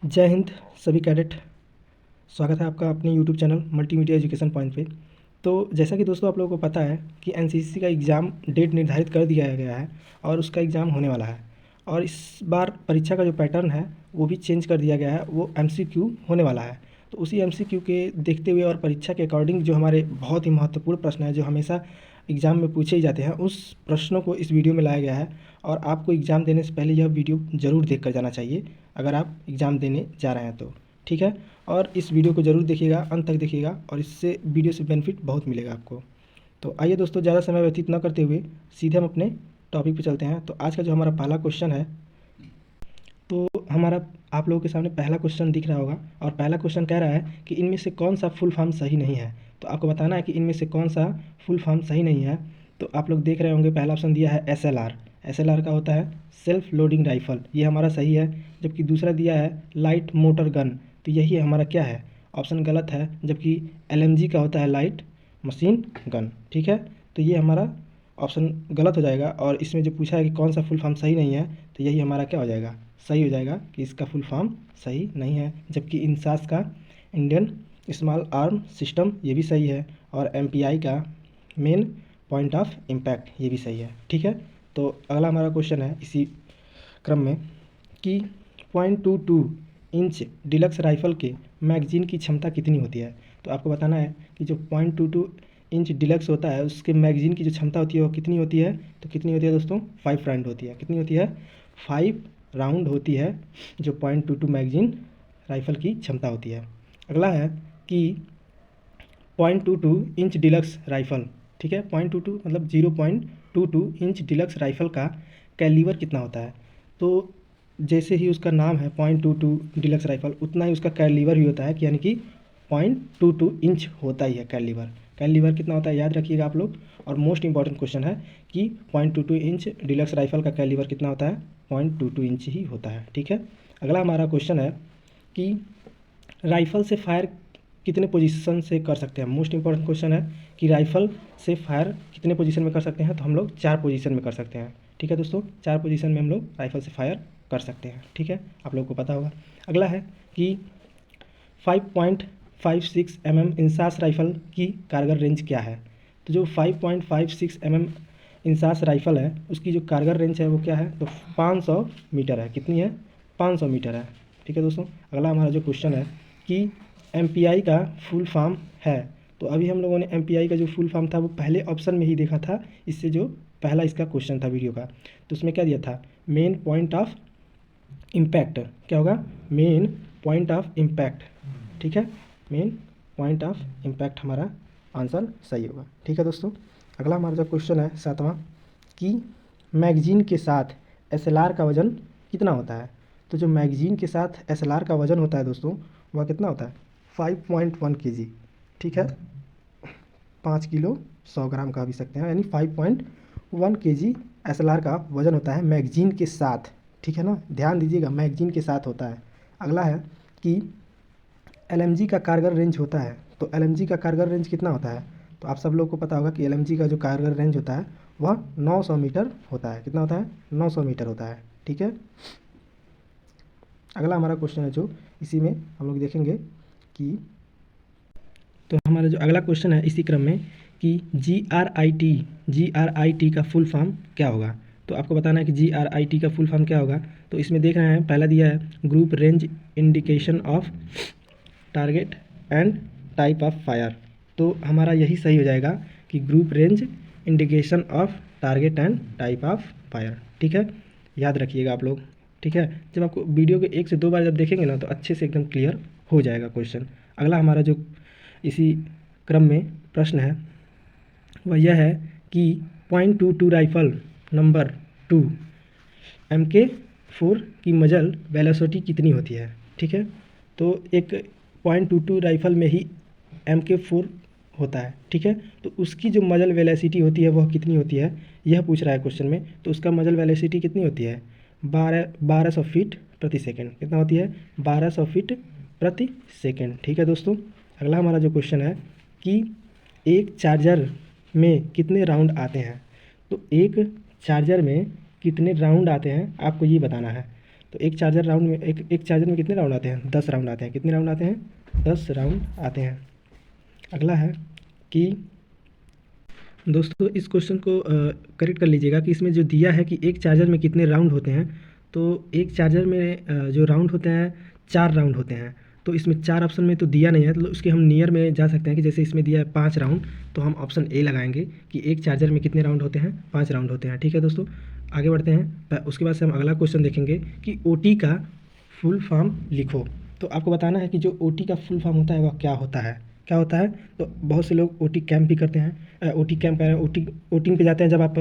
जय हिंद सभी कैडेट। स्वागत है आपका अपने YouTube channel multimedia education point पे। तो जैसा कि दोस्तों आप लोगों को पता है कि एनसीसी का एग्ज़ाम डेट निर्धारित कर दिया गया है और उसका एग्ज़ाम होने वाला है। और इस बार परीक्षा का जो पैटर्न है वो भी चेंज कर दिया गया है, वो एमसीक्यू होने वाला है। तो उसी एमसीक्यू के देखते हुए और परीक्षा के अकॉर्डिंग जो हमारे बहुत ही महत्वपूर्ण प्रश्न है जो हमेशा एग्ज़ाम में पूछे ही जाते हैं, उस प्रश्नों को इस वीडियो में लाया गया है। और आपको एग्ज़ाम देने से पहले यह वीडियो ज़रूर देख कर जाना चाहिए अगर आप एग्ज़ाम देने जा रहे हैं तो, ठीक है। और इस वीडियो को ज़रूर देखिएगा, अंत तक देखिएगा और इससे वीडियो से बेनिफिट बहुत मिलेगा आपको। तो आइए दोस्तों, ज़्यादा समय व्यतीत न करते हुए सीधे हम अपने टॉपिक पे चलते हैं। तो आज का जो हमारा पहला क्वेश्चन है, तो हमारा आप लोगों के सामने पहला क्वेश्चन दिख रहा होगा और पहला क्वेश्चन कह रहा है कि इनमें से कौन सा फुल फॉर्म सही नहीं है। तो आपको बताना है कि इनमें से कौन सा फुल फॉर्म सही नहीं है। तो आप लोग देख रहे होंगे, पहला ऑप्शन दिया है एसएलआर। एसएलआर का होता है सेल्फ लोडिंग राइफल, ये हमारा सही है। जबकि दूसरा दिया है लाइट मोटर गन, तो यही हमारा क्या है, ऑप्शन गलत है। जबकि एलएमजी का होता है लाइट मशीन गन, ठीक है। तो ये हमारा ऑप्शन गलत हो जाएगा। और इसमें जो पूछा है कि कौन सा फुल फॉर्म सही नहीं है, तो यही हमारा क्या हो जाएगा, सही हो जाएगा कि इसका फुल फॉर्म सही नहीं है। जबकि इंसास का इंडियन स्मॉल आर्म सिस्टम, ये भी सही है। और एमपीआई का मेन पॉइंट ऑफ इम्पैक्ट, ये भी सही है, ठीक है। तो अगला हमारा क्वेश्चन है इसी क्रम में कि 0.22 इंच डिलक्स राइफल के मैगजीन की क्षमता कितनी होती है। तो आपको बताना है कि जो 0.22 इंच डिलक्स होता है उसके मैगजीन की जो क्षमता होती है वो कितनी होती है। तो कितनी होती है दोस्तों, 5 राउंड होती है। कितनी होती है, 5 राउंड होती है जो 0.22 मैगजीन राइफल की क्षमता होती है। अगला है कि 0.22 इंच डिलक्स राइफल, ठीक है, 0.22 मतलब 0.22 इंच डिलक्स राइफल का कैलीवर कितना होता है। तो जैसे ही उसका नाम है 0.22 डिलक्स राइफल, उतना ही उसका कैलीवर भी होता है कि यानी कि 0.22 इंच होता ही है कैलीवर। कैलीवर कितना होता है याद रखिएगा आप लोग। और मोस्ट इंपॉर्टेंट क्वेश्चन है कि 0.22 इंच डिलक्स राइफल का कैलीवर कितना होता है, 0.22 इंच ही होता है, ठीक है। अगला हमारा क्वेश्चन है कि राइफल से फायर कितने पोजीशन से कर सकते हैं। मोस्ट इंपॉर्टेंट क्वेश्चन है कि राइफल से फायर कितने पोजीशन में कर सकते हैं। तो हम लोग 4 पोजीशन में कर सकते हैं, ठीक है दोस्तों। 4 पोजीशन में हम लोग राइफल से फायर कर सकते हैं, ठीक है, आप लोगों को पता होगा। अगला है कि 5.56 इंसास राइफल की कारगर रेंज क्या है। तो जो 5.56 इंसास राइफल है उसकी जो कारगर रेंज है वो क्या है, तो 500 मीटर है। कितनी है, 500 मीटर है, ठीक है दोस्तों। अगला हमारा जो क्वेश्चन है कि एमपीआई का फुल फॉर्म है। तो अभी हम लोगों ने एमपीआई का जो फुल फॉर्म था वो पहले ऑप्शन में ही देखा था, इससे जो पहला इसका क्वेश्चन था वीडियो का, तो उसमें क्या दिया था, मेन पॉइंट ऑफ इम्पैक्ट। क्या होगा, मेन पॉइंट ऑफ इम्पैक्ट, ठीक है। मेन पॉइंट ऑफ इम्पैक्ट हमारा आंसर सही होगा, ठीक है दोस्तों। अगला हमारा जो क्वेश्चन है 7वां कि मैगजीन के साथ एसएलआर का वज़न कितना होता है। तो जो मैगजीन के साथ एसएलआर का वज़न होता है दोस्तों, वह कितना होता है, 5.1 केजी, ठीक है। 5 किलो 100 ग्राम कह भी सकते हैं, यानी 5.1 केजी एसएलआर का वज़न होता है मैगजीन के साथ, ठीक है ना। ध्यान दीजिएगा, मैगजीन के साथ होता है। अगला है कि एलएमजी का कारगर रेंज होता है। तो एलएमजी का कारगर रेंज कितना होता है। तो आप सब लोग को पता होगा कि एलएमजी का जो कारगर रेंज होता है वह 900 मीटर होता है। कितना होता है, 900 मीटर होता है, ठीक है। अगला हमारा क्वेश्चन है जो इसी में हम लोग देखेंगे कि, तो हमारा जो अगला क्वेश्चन है इसी क्रम में कि जी आर आई टी का फुल फॉर्म क्या होगा। तो आपको बताना है कि GRIT का फुल फॉर्म क्या होगा। तो इसमें देख रहे हैं, पहला दिया है group range indication of target and type of fire. तो हमारा यही सही हो जाएगा कि group range indication of target and type of fire, ठीक है। याद रखिएगा आप लोग, ठीक है। जब आपको वीडियो को 1 से 2 बार जब देखेंगे ना तो अच्छे से एकदम क्लियर हो जाएगा क्वेश्चन। अगला हमारा जो इसी क्रम में प्रश्न है वह यह है कि 0.22 राइफल नंबर 2 MK4 की मजल वेलोसिटी कितनी होती है, ठीक है। तो एक 0.22 राइफल में ही MK4 होता है, ठीक है। तो उसकी जो मजल वेलोसिटी होती है वह कितनी होती है, यह पूछ रहा है क्वेश्चन में। तो उसका मजल वेलोसिटी कितनी होती है, 1200 फीट प्रति सेकेंड। कितना होती है, 1200 फीट प्रति सेकेंड, ठीक है दोस्तों। अगला हमारा जो क्वेश्चन है कि एक चार्जर में कितने राउंड आते हैं। तो एक चार्जर में कितने राउंड आते हैं आपको ये बताना है। तो एक चार्जर राउंड में एक चार्जर में कितने राउंड आते हैं? 10 राउंड आते हैं। कितने राउंड आते हैं? 10 राउंड आते हैं। अगला है कि दोस्तों इस क्वेश्चन को करेक्ट कर लीजिएगा कि इसमें जो दिया है कि एक चार्जर में कितने राउंड होते हैं, तो एक चार्जर में जो राउंड होते हैं 4 राउंड होते हैं। तो इसमें 4 ऑप्शन में तो दिया नहीं है, तो उसके हम नियर में जा सकते हैं कि जैसे इसमें दिया है 5 राउंड, तो हम ऑप्शन ए लगाएंगे कि एक चार्जर में कितने राउंड होते हैं? 5 राउंड होते हैं। ठीक है दोस्तों, आगे बढ़ते हैं। उसके बाद से हम अगला क्वेश्चन देखेंगे कि ओटी का फुल फॉर्म लिखो। तो आपको बताना है कि जो ओटी का फुल फॉर्म होता है वह क्या होता है? क्या होता है? तो बहुत से लोग ओटी कैंप भी करते हैं, ओटी कैंप कह रहे हैं, ओटिंग पे जाते हैं। जब आप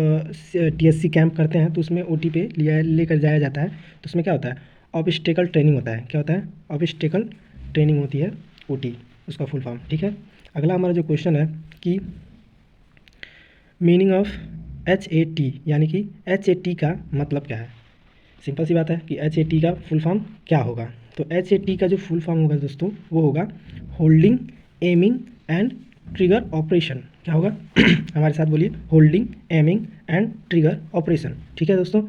टीएससी कैंप करते हैं तो उसमें ओटी पे लेकर जाया जाता है। तो उसमें क्या होता है? ऑब्स्टेकल ट्रेनिंग होता है। क्या होता है? ऑब्स्टेकल ट्रेनिंग होती है ओटी, उसका फुल फॉर्म। ठीक है, अगला हमारा जो क्वेश्चन है कि मीनिंग ऑफ HAT, यानी कि HAT का मतलब क्या है? सिंपल सी बात है कि HAT का फुल फॉर्म क्या होगा? तो HAT का जो फुल फॉर्म होगा दोस्तों वो होगा holding, aiming and trigger operation. क्या होगा? हमारे साथ बोलिए, holding, aiming and trigger operation. ठीक है दोस्तों,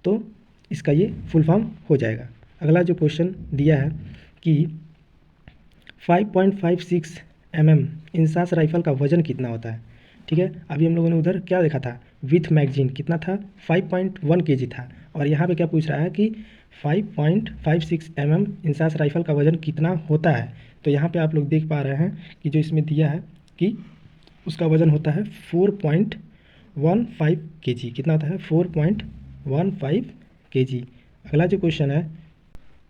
तो इसका ये फुल फॉर्म हो जाएगा। अगला जो क्वेश्चन दिया है कि 5.56 mm इंसास राइफल का वजन कितना होता है? ठीक है, अभी हम लोगों ने उधर क्या देखा था? विथ मैगजीन कितना था? 5.1 kg था। और यहाँ पे क्या पूछ रहा है कि 5.56 mm इंसास राइफल का वजन कितना होता है? तो यहाँ पे आप लोग देख पा रहे हैं कि जो इसमें दिया है कि उसका वजन होता है 4.15 kg। कितना होता है? 4.15 kg। अगला जो क्वेश्चन है,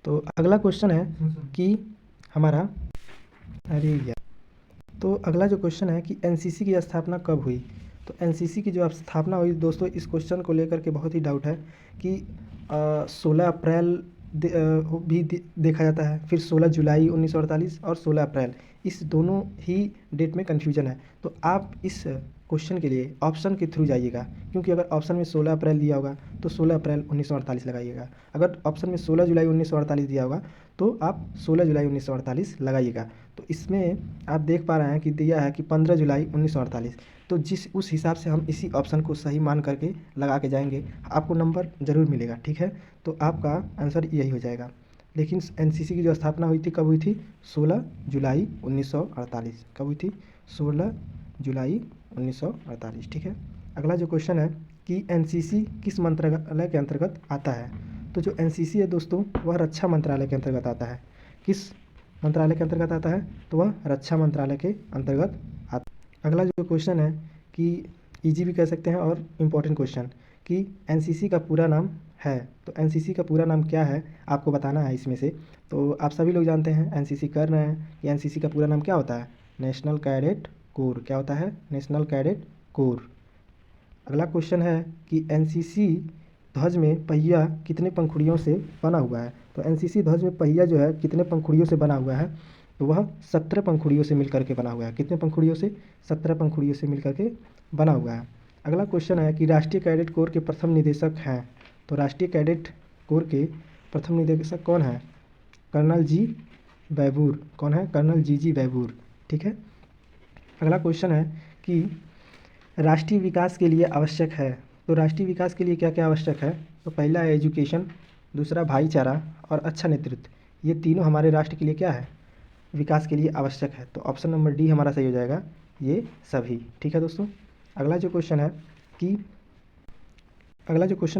तो अगला क्वेश्चन है कि हमारा अरे यार, तो अगला जो क्वेश्चन है कि एनसीसी की स्थापना कब हुई? तो एनसीसी की जो स्थापना हुई दोस्तों, इस क्वेश्चन को लेकर के बहुत ही डाउट है कि 16 अप्रैल देखा जाता है, फिर 16 जुलाई 1948 और 16 अप्रैल, इस दोनों ही डेट में कन्फ्यूजन है। तो आप इस क्वेश्चन के लिए ऑप्शन के थ्रू जाइएगा, क्योंकि अगर ऑप्शन में 16 अप्रैल दिया होगा तो 16 अप्रैल 1948 लगाइएगा। अगर ऑप्शन में 16 जुलाई 1948 दिया होगा तो आप 16 जुलाई 1948 लगाइएगा। तो इसमें आप देख पा रहे हैं कि दिया है कि 15 जुलाई 1948, तो उस हिसाब से हम इसी ऑप्शन को सही मान करके लगा के जाएंगे, आपको नंबर ज़रूर मिलेगा। ठीक है, तो आपका आंसर यही हो जाएगा। लेकिन एनसीसी की जो स्थापना हुई थी कब हुई थी? 16 जुलाई 1948। कब हुई थी? 16 जुलाई 1948। ठीक है, अगला जो क्वेश्चन है कि एनसीसी किस मंत्रालय के अंतर्गत आता है? तो जो एनसीसी है दोस्तों वह रक्षा मंत्रालय के अंतर्गत आता है। किस मंत्रालय के अंतर्गत आता है? तो वह रक्षा मंत्रालय के अंतर्गत आता है। अगला जो क्वेश्चन है कि इजी भी कह सकते हैं और इम्पोर्टेंट क्वेश्चन कि एनसीसी का पूरा नाम है, तो एनसीसी का पूरा नाम क्या है आपको बताना है इसमें से। तो आप सभी लोग जानते हैं एनसीसी कर रहे हैं कि एनसीसी का पूरा नाम क्या होता है? National cadet corps. क्या होता है? National cadet corps. अगला क्वेश्चन है कि एनसीसी ध्वज में पहिया कितने पंखुड़ियों से बना हुआ है? तो एनसीसी ध्वज में पहिया जो है कितने पंखुड़ियों से बना हुआ है? तो वह 17 पंखुड़ियों से मिलकर के बना हुआ है। कितने पंखुड़ियों से? 17 पंखुड़ियों से मिलकर के बना हुआ है। अगला क्वेश्चन है कि राष्ट्रीय कैडेट कोर के प्रथम निदेशक हैं। तो राष्ट्रीय कैडेट कोर के प्रथम निदेशक कौन है? कर्नल जी बैबूर। कौन है? कर्नल जी बैबूर। ठीक है, अगला क्वेश्चन है कि राष्ट्रीय विकास के लिए आवश्यक है। तो राष्ट्रीय विकास के लिए क्या क्या आवश्यक है? तो पहला है एजुकेशन, दूसरा भाईचारा और अच्छा नेतृत्व। ये तीनों हमारे राष्ट्र के लिए क्या है? विकास के लिए आवश्यक है। तो ऑप्शन नंबर डी हमारा सही हो जाएगा, ये सभी। ठीक है दोस्तों, अगला जो क्वेश्चन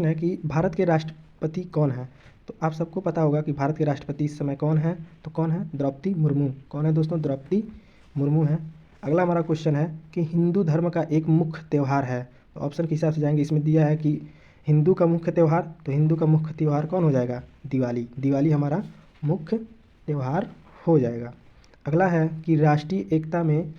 है कि भारत के राष्ट्रपति कौन है? तो आप सबको पता होगा कि भारत के राष्ट्रपति इस समय कौन है? तो कौन है? द्रौपदी मुर्मू। कौन है दोस्तों? द्रौपदी मुर्मू है। अगला हमारा क्वेश्चन है कि हिंदू धर्म का एक मुख्य त्यौहार है। तो ऑप्शन के हिसाब से जाएंगे, इसमें दिया है कि हिंदू का मुख्य त्यौहार, तो हिंदू का मुख्य त्यौहार कौन हो जाएगा? दिवाली। दिवाली हमारा मुख्य त्यौहार हो जाएगा। अगला है कि राष्ट्रीय एकता में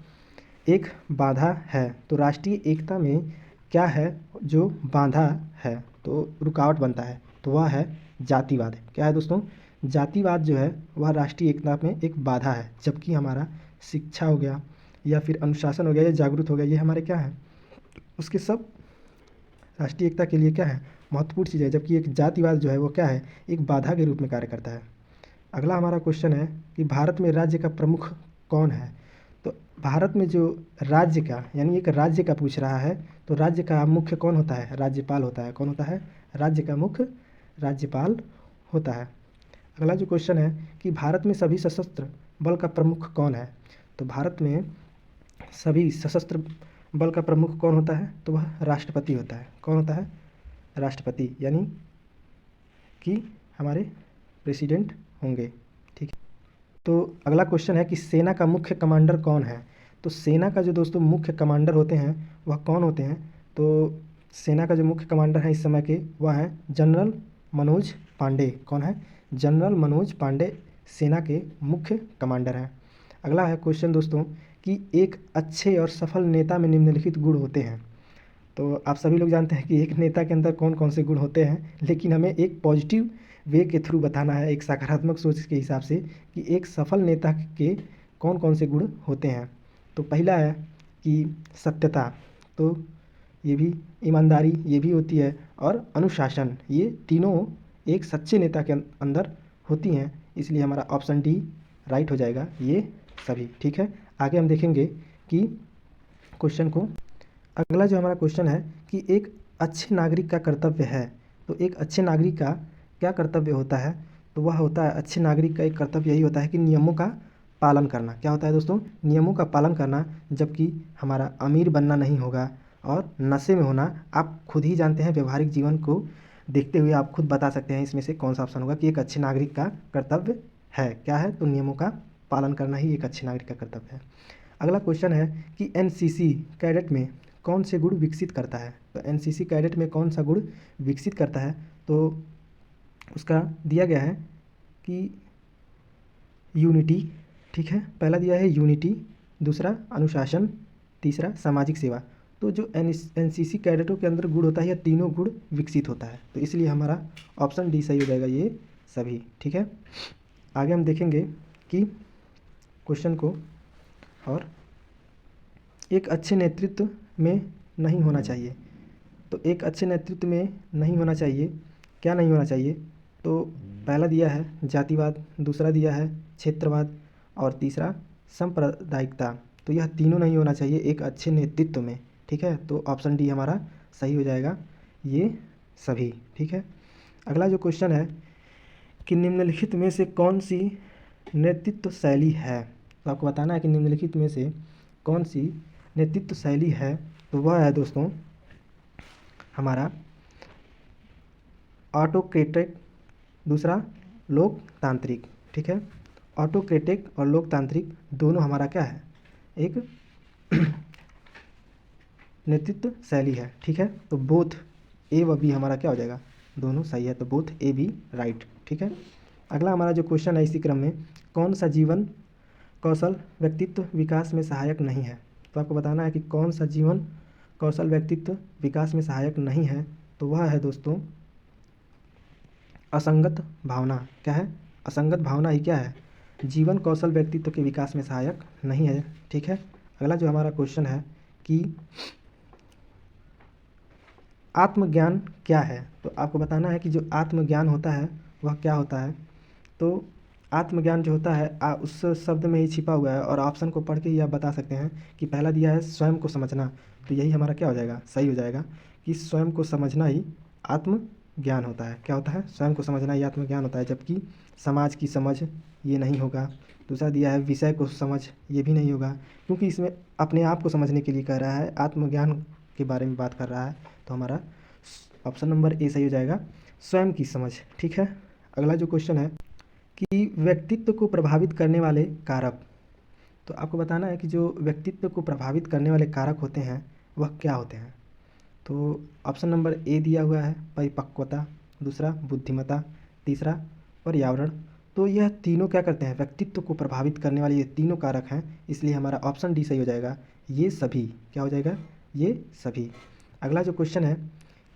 एक बाधा है। तो राष्ट्रीय एकता में क्या है जो बाधा है, तो रुकावट बनता है? तो वह है जातिवाद। क्या है दोस्तों? जातिवाद जो है वह राष्ट्रीय एकता में एक बाधा है, जबकि हमारा शिक्षा हो गया या फिर अनुशासन हो गया या जागरूक हो गया, ये हमारे क्या है? उसके सब राष्ट्रीय एकता के लिए क्या है? महत्वपूर्ण चीज़ है, जबकि एक जातिवाद जो है वो क्या है? एक बाधा के रूप में कार्य करता है। अगला हमारा क्वेश्चन है कि भारत में राज्य का प्रमुख कौन है? तो भारत में जो राज्य का, यानी एक राज्य का पूछ रहा है, तो राज्य का मुख्य कौन होता है? राज्यपाल होता है। कौन होता है? राज्य का मुख्य राज्यपाल होता है। अगला जो क्वेश्चन है कि भारत में सभी सशस्त्र बल का प्रमुख कौन है? तो भारत में सभी सशस्त्र बल का प्रमुख कौन होता है? तो वह राष्ट्रपति होता है। कौन होता है? राष्ट्रपति, यानी कि हमारे प्रेसिडेंट होंगे। ठीक है, तो अगला क्वेश्चन है कि सेना का मुख्य कमांडर कौन है? तो सेना का जो दोस्तों मुख्य कमांडर होते हैं वह कौन होते हैं? तो सेना का जो मुख्य कमांडर है इस समय के वह हैं जनरल मनोज पांडे। कौन है? जनरल मनोज पांडे सेना के मुख्य कमांडर हैं। अगला है क्वेश्चन दोस्तों कि एक अच्छे और सफल नेता में निम्नलिखित गुण होते हैं। तो आप सभी लोग जानते हैं कि एक नेता के अंदर कौन कौन से गुण होते हैं, लेकिन हमें एक पॉजिटिव वे के थ्रू बताना है, एक सकारात्मक सोच के हिसाब से कि एक सफल नेता के कौन कौन से गुण होते हैं। तो पहला है कि सत्यता, तो ये भी ईमानदारी ये भी होती है, और अनुशासन, ये तीनों एक सच्चे नेता के अंदर होती हैं। इसलिए हमारा ऑप्शन डी राइट हो जाएगा, ये सभी। ठीक है, आगे हम देखेंगे कि क्वेश्चन को। अगला जो हमारा क्वेश्चन है कि एक अच्छे नागरिक का कर्तव्य है। तो एक अच्छे नागरिक का क्या कर्तव्य होता है? तो वह होता है, अच्छे नागरिक का एक कर्तव्य यही होता है कि नियमों का पालन करना। क्या होता है दोस्तों? नियमों का पालन करना, जबकि हमारा अमीर बनना नहीं होगा और नशे में होना। आप खुद ही जानते हैं, व्यवहारिक जीवन को देखते हुए आप खुद बता सकते हैं इसमें से कौन सा ऑप्शन होगा कि एक अच्छे नागरिक का कर्तव्य है। क्या है? तो नियमों का पालन करना ही एक अच्छे नागरिक का कर्तव्य है। अगला क्वेश्चन है कि एनसीसी कैडेट में कौन से गुण विकसित करता है? तो एनसीसी कैडेट में कौन सा गुण विकसित करता है? तो उसका दिया गया है कि यूनिटी। ठीक है, पहला दिया है यूनिटी, दूसरा अनुशासन, तीसरा सामाजिक सेवा। तो जो एनसीसी कैडेटों के अंदर गुण होता है, यह तीनों गुण विकसित होता है। तो इसलिए हमारा ऑप्शन डी सही हो जाएगा, ये सभी। ठीक है, आगे हम देखेंगे कि क्वेश्चन को। और एक अच्छे नेतृत्व में नहीं होना चाहिए। तो एक अच्छे नेतृत्व में नहीं होना चाहिए, क्या नहीं होना चाहिए? तो पहला दिया है जातिवाद, दूसरा दिया है क्षेत्रवाद, और तीसरा सांप्रदायिकता। तो यह तीनों नहीं होना चाहिए एक अच्छे नेतृत्व में। ठीक है, तो ऑप्शन डी हमारा सही हो जाएगा, ये सभी। ठीक है, अगला जो क्वेश्चन है कि निम्नलिखित में से कौन सी नेतृत्व शैली है? तो आपको बताना है कि निम्नलिखित में से कौन सी नेतृत्व शैली है। तो वह है दोस्तों हमारा ऑटोक्रेटिक, दूसरा लोकतांत्रिक। ठीक है, ऑटोक्रेटिक और लोकतांत्रिक दोनों हमारा क्या है? एक नेतृत्व शैली है। ठीक है, तो बोथ ए व बी हमारा क्या हो जाएगा? दोनों सही है, तो बोथ ए बी राइट। ठीक है, अगला हमारा जो क्वेश्चन है इसी क्रम में, कौन सा जीवन कौशल व्यक्तित्व विकास में सहायक नहीं है? तो आपको बताना है कि कौन सा जीवन कौशल व्यक्तित्व विकास में सहायक नहीं है। तो वह है दोस्तों असंगत भावना। क्या है? असंगत भावना ही क्या है? जीवन कौशल व्यक्तित्व के विकास में सहायक नहीं है। ठीक है, अगला जो हमारा क्वेश्चन है कि आत्मज्ञान क्या है? तो आपको बताना है कि जो आत्मज्ञान होता है वह क्या होता है। तो आत्मज्ञान जो होता है उस शब्द में ही छिपा हुआ है, और ऑप्शन को पढ़ के ही आप बता सकते हैं कि पहला दिया है स्वयं को समझना। तो यही हमारा क्या हो जाएगा? सही हो जाएगा कि स्वयं को समझना ही आत्मज्ञान होता है। क्या होता है? स्वयं को समझना ही आत्मज्ञान होता है, जबकि समाज की समझ ये नहीं होगा। दूसरा दिया है विषय को समझ, ये भी नहीं होगा, क्योंकि इसमें अपने आप को समझने के लिए कह रहा है, आत्मज्ञान के बारे में बात कर रहा है। तो हमारा ऑप्शन नंबर ए सही हो जाएगा, स्वयं की समझ। ठीक है, अगला जो क्वेश्चन है कि व्यक्तित्व को प्रभावित करने वाले कारक। तो आपको बताना है कि जो व्यक्तित्व को प्रभावित करने वाले कारक होते हैं वह क्या होते हैं। तो ऑप्शन नंबर ए दिया हुआ है परिपक्वता, दूसरा बुद्धिमत्ता, तीसरा पर्यावरण। तो यह तीनों क्या करते हैं? व्यक्तित्व को प्रभावित करने वाले ये तीनों कारक हैं, इसलिए हमारा ऑप्शन डी सही हो जाएगा, ये सभी। क्या हो जाएगा? ये सभी। अगला जो क्वेश्चन है,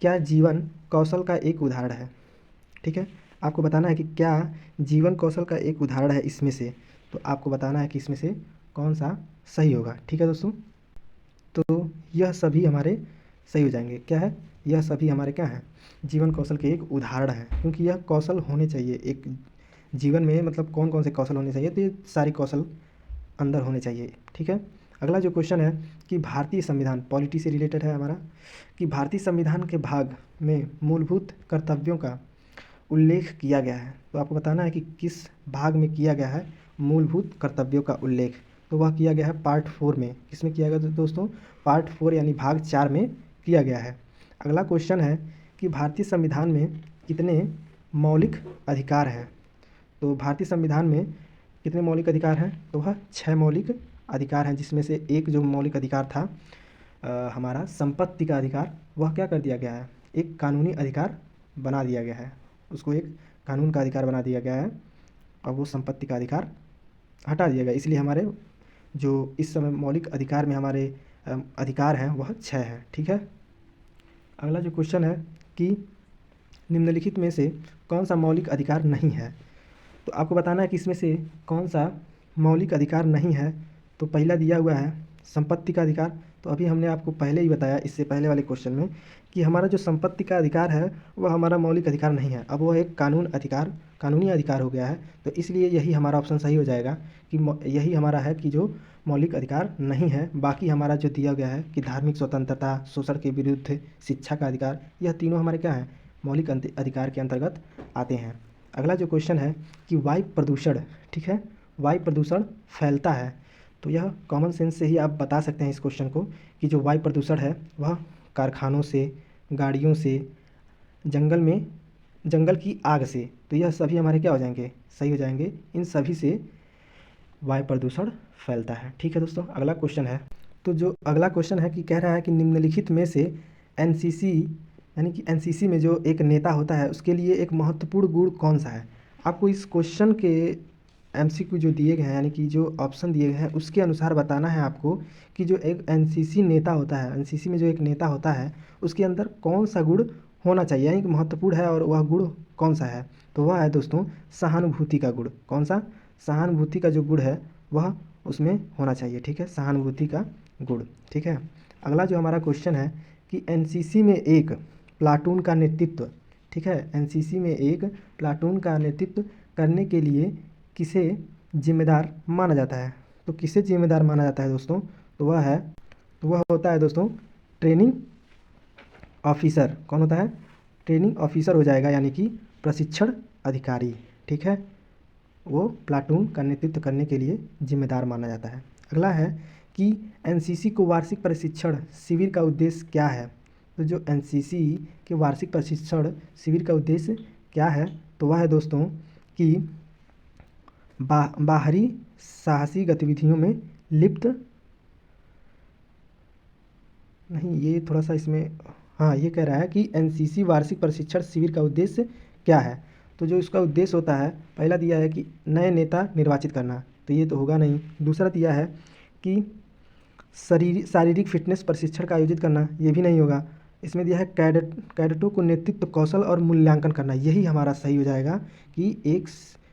क्या जीवन कौशल का एक उदाहरण है? ठीक है, आपको बताना है कि क्या जीवन कौशल का एक उदाहरण है इसमें से। तो आपको बताना है कि इसमें से कौन सा सही होगा। ठीक है दोस्तों, तो यह सभी हमारे सही हो जाएंगे। क्या है? यह सभी हमारे क्या हैं? जीवन कौशल के एक उदाहरण हैं, क्योंकि यह कौशल होने चाहिए एक जीवन में। मतलब कौन कौन से कौशल होने चाहिए? तो ये सारे कौशल अंदर होने चाहिए। ठीक है, अगला जो क्वेश्चन है कि भारतीय संविधान, पॉलिटी से रिलेटेड है हमारा, कि भारतीय संविधान के भाग में मूलभूत कर्तव्यों का उल्लेख किया गया है। तो आपको बताना है कि किस भाग में किया गया है मूलभूत कर्तव्यों का उल्लेख। तो वह किया गया है पार्ट 4 में। किसमें किया गया दोस्तों? पार्ट 4 यानी भाग 4 में किया गया है। अगला क्वेश्चन है कि भारतीय संविधान में कितने मौलिक अधिकार हैं? तो भारतीय संविधान में कितने मौलिक अधिकार हैं? तो वह 6 मौलिक अधिकार हैं, जिसमें से एक जो मौलिक अधिकार था हमारा संपत्ति का अधिकार, वह क्या कर दिया गया है? एक कानूनी अधिकार बना दिया गया है। उसको एक कानून का अधिकार बना दिया गया है और वो संपत्ति का अधिकार हटा दिया गया। इसलिए हमारे जो इस समय मौलिक अधिकार में हमारे अधिकार हैं वह 6 हैं। ठीक है। अगला जो क्वेश्चन है कि निम्नलिखित में से कौन सा मौलिक अधिकार नहीं है? तो आपको बताना है कि इसमें से कौन सा मौलिक अधिकार नहीं है। तो पहला दिया हुआ है संपत्ति का अधिकार। तो अभी हमने आपको पहले ही बताया इससे पहले वाले क्वेश्चन में कि हमारा जो संपत्ति का अधिकार है वह हमारा मौलिक अधिकार नहीं है, अब वह एक कानूनी अधिकार हो गया है। तो इसलिए यही हमारा ऑप्शन सही हो जाएगा कि यही हमारा है कि जो मौलिक अधिकार नहीं है। बाकी हमारा जो दिया गया है कि धार्मिक स्वतंत्रता, शोषण के विरुद्ध, शिक्षा का अधिकार, यह तीनों हमारे क्या हैं? मौलिक अधिकार के अंतर्गत आते हैं। अगला जो क्वेश्चन है कि वायु प्रदूषण, ठीक है, वायु प्रदूषण फैलता है। तो यह कॉमन सेंस से ही आप बता सकते हैं इस क्वेश्चन को कि जो वायु प्रदूषण है वह कारखानों से, गाड़ियों से, जंगल की आग से, तो यह सभी हमारे क्या हो जाएंगे? सही हो जाएंगे। इन सभी से वायु प्रदूषण फैलता है। ठीक है दोस्तों। अगला क्वेश्चन है, तो जो अगला क्वेश्चन है कि कह रहा है कि निम्नलिखित में से एनसीसी यानी कि एनसीसी में जो एक नेता होता है उसके लिए एक महत्वपूर्ण गुण कौन सा है? आपको इस क्वेश्चन के एमसीक्यू जो दिए गए हैं यानी कि जो ऑप्शन दिए गए हैं उसके अनुसार बताना है आपको कि जो एक एनसीसी नेता होता है, एनसीसी में जो एक नेता होता है उसके अंदर कौन सा गुण होना चाहिए, यानी कि महत्वपूर्ण है और वह गुण कौन सा है? तो वह है दोस्तों सहानुभूति का गुण। कौन सा? सहानुभूति का जो गुण है वह उसमें होना चाहिए। ठीक है, सहानुभूति का गुण। ठीक है। अगला जो हमारा क्वेश्चन है कि एनसीसी में एक प्लाटून का नेतृत्व, ठीक है, एनसीसी में एक प्लाटून का नेतृत्व करने के लिए किसे जिम्मेदार माना जाता है? तो किसे जिम्मेदार माना जाता है दोस्तों? तो वह होता है दोस्तों ट्रेनिंग ऑफिसर। कौन होता है? ट्रेनिंग ऑफिसर हो जाएगा, यानी कि प्रशिक्षण अधिकारी। ठीक है, वो प्लाटून का नेतृत्व करने के लिए जिम्मेदार माना जाता है। अगला है कि एनसीसी को वार्षिक प्रशिक्षण शिविर का उद्देश्य क्या है? तो जो एनसीसी के वार्षिक प्रशिक्षण शिविर का उद्देश्य क्या है? तो वह है दोस्तों कि बाहरी साहसी गतिविधियों में लिप्त नहीं, ये थोड़ा सा इसमें, हाँ, ये कह रहा है कि एनसीसी वार्षिक प्रशिक्षण शिविर का उद्देश्य क्या है? तो जो इसका उद्देश्य होता है, पहला दिया है कि नए नेता निर्वाचित करना, तो ये तो होगा नहीं। दूसरा दिया है कि शारीरिक फिटनेस प्रशिक्षण का आयोजित करना, ये भी नहीं होगा। इसमें दिया है कैडेटों को नेतृत्व कौशल और मूल्यांकन करना, यही हमारा सही हो जाएगा कि एक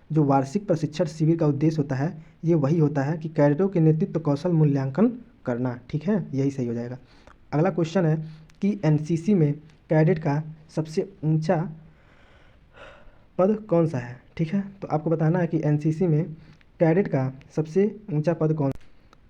जो वार्षिक प्रशिक्षण शिविर का उद्देश्य होता है ये वही होता है कि कैडेटों के नेतृत्व कौशल मूल्यांकन करना। ठीक है, यही सही हो जाएगा। अगला क्वेश्चन है कि एनसीसी में कैडेट का सबसे ऊंचा पद कौन सा है? ठीक है, तो आपको बताना है कि एनसीसी में कैडेट का सबसे ऊंचा पद कौन।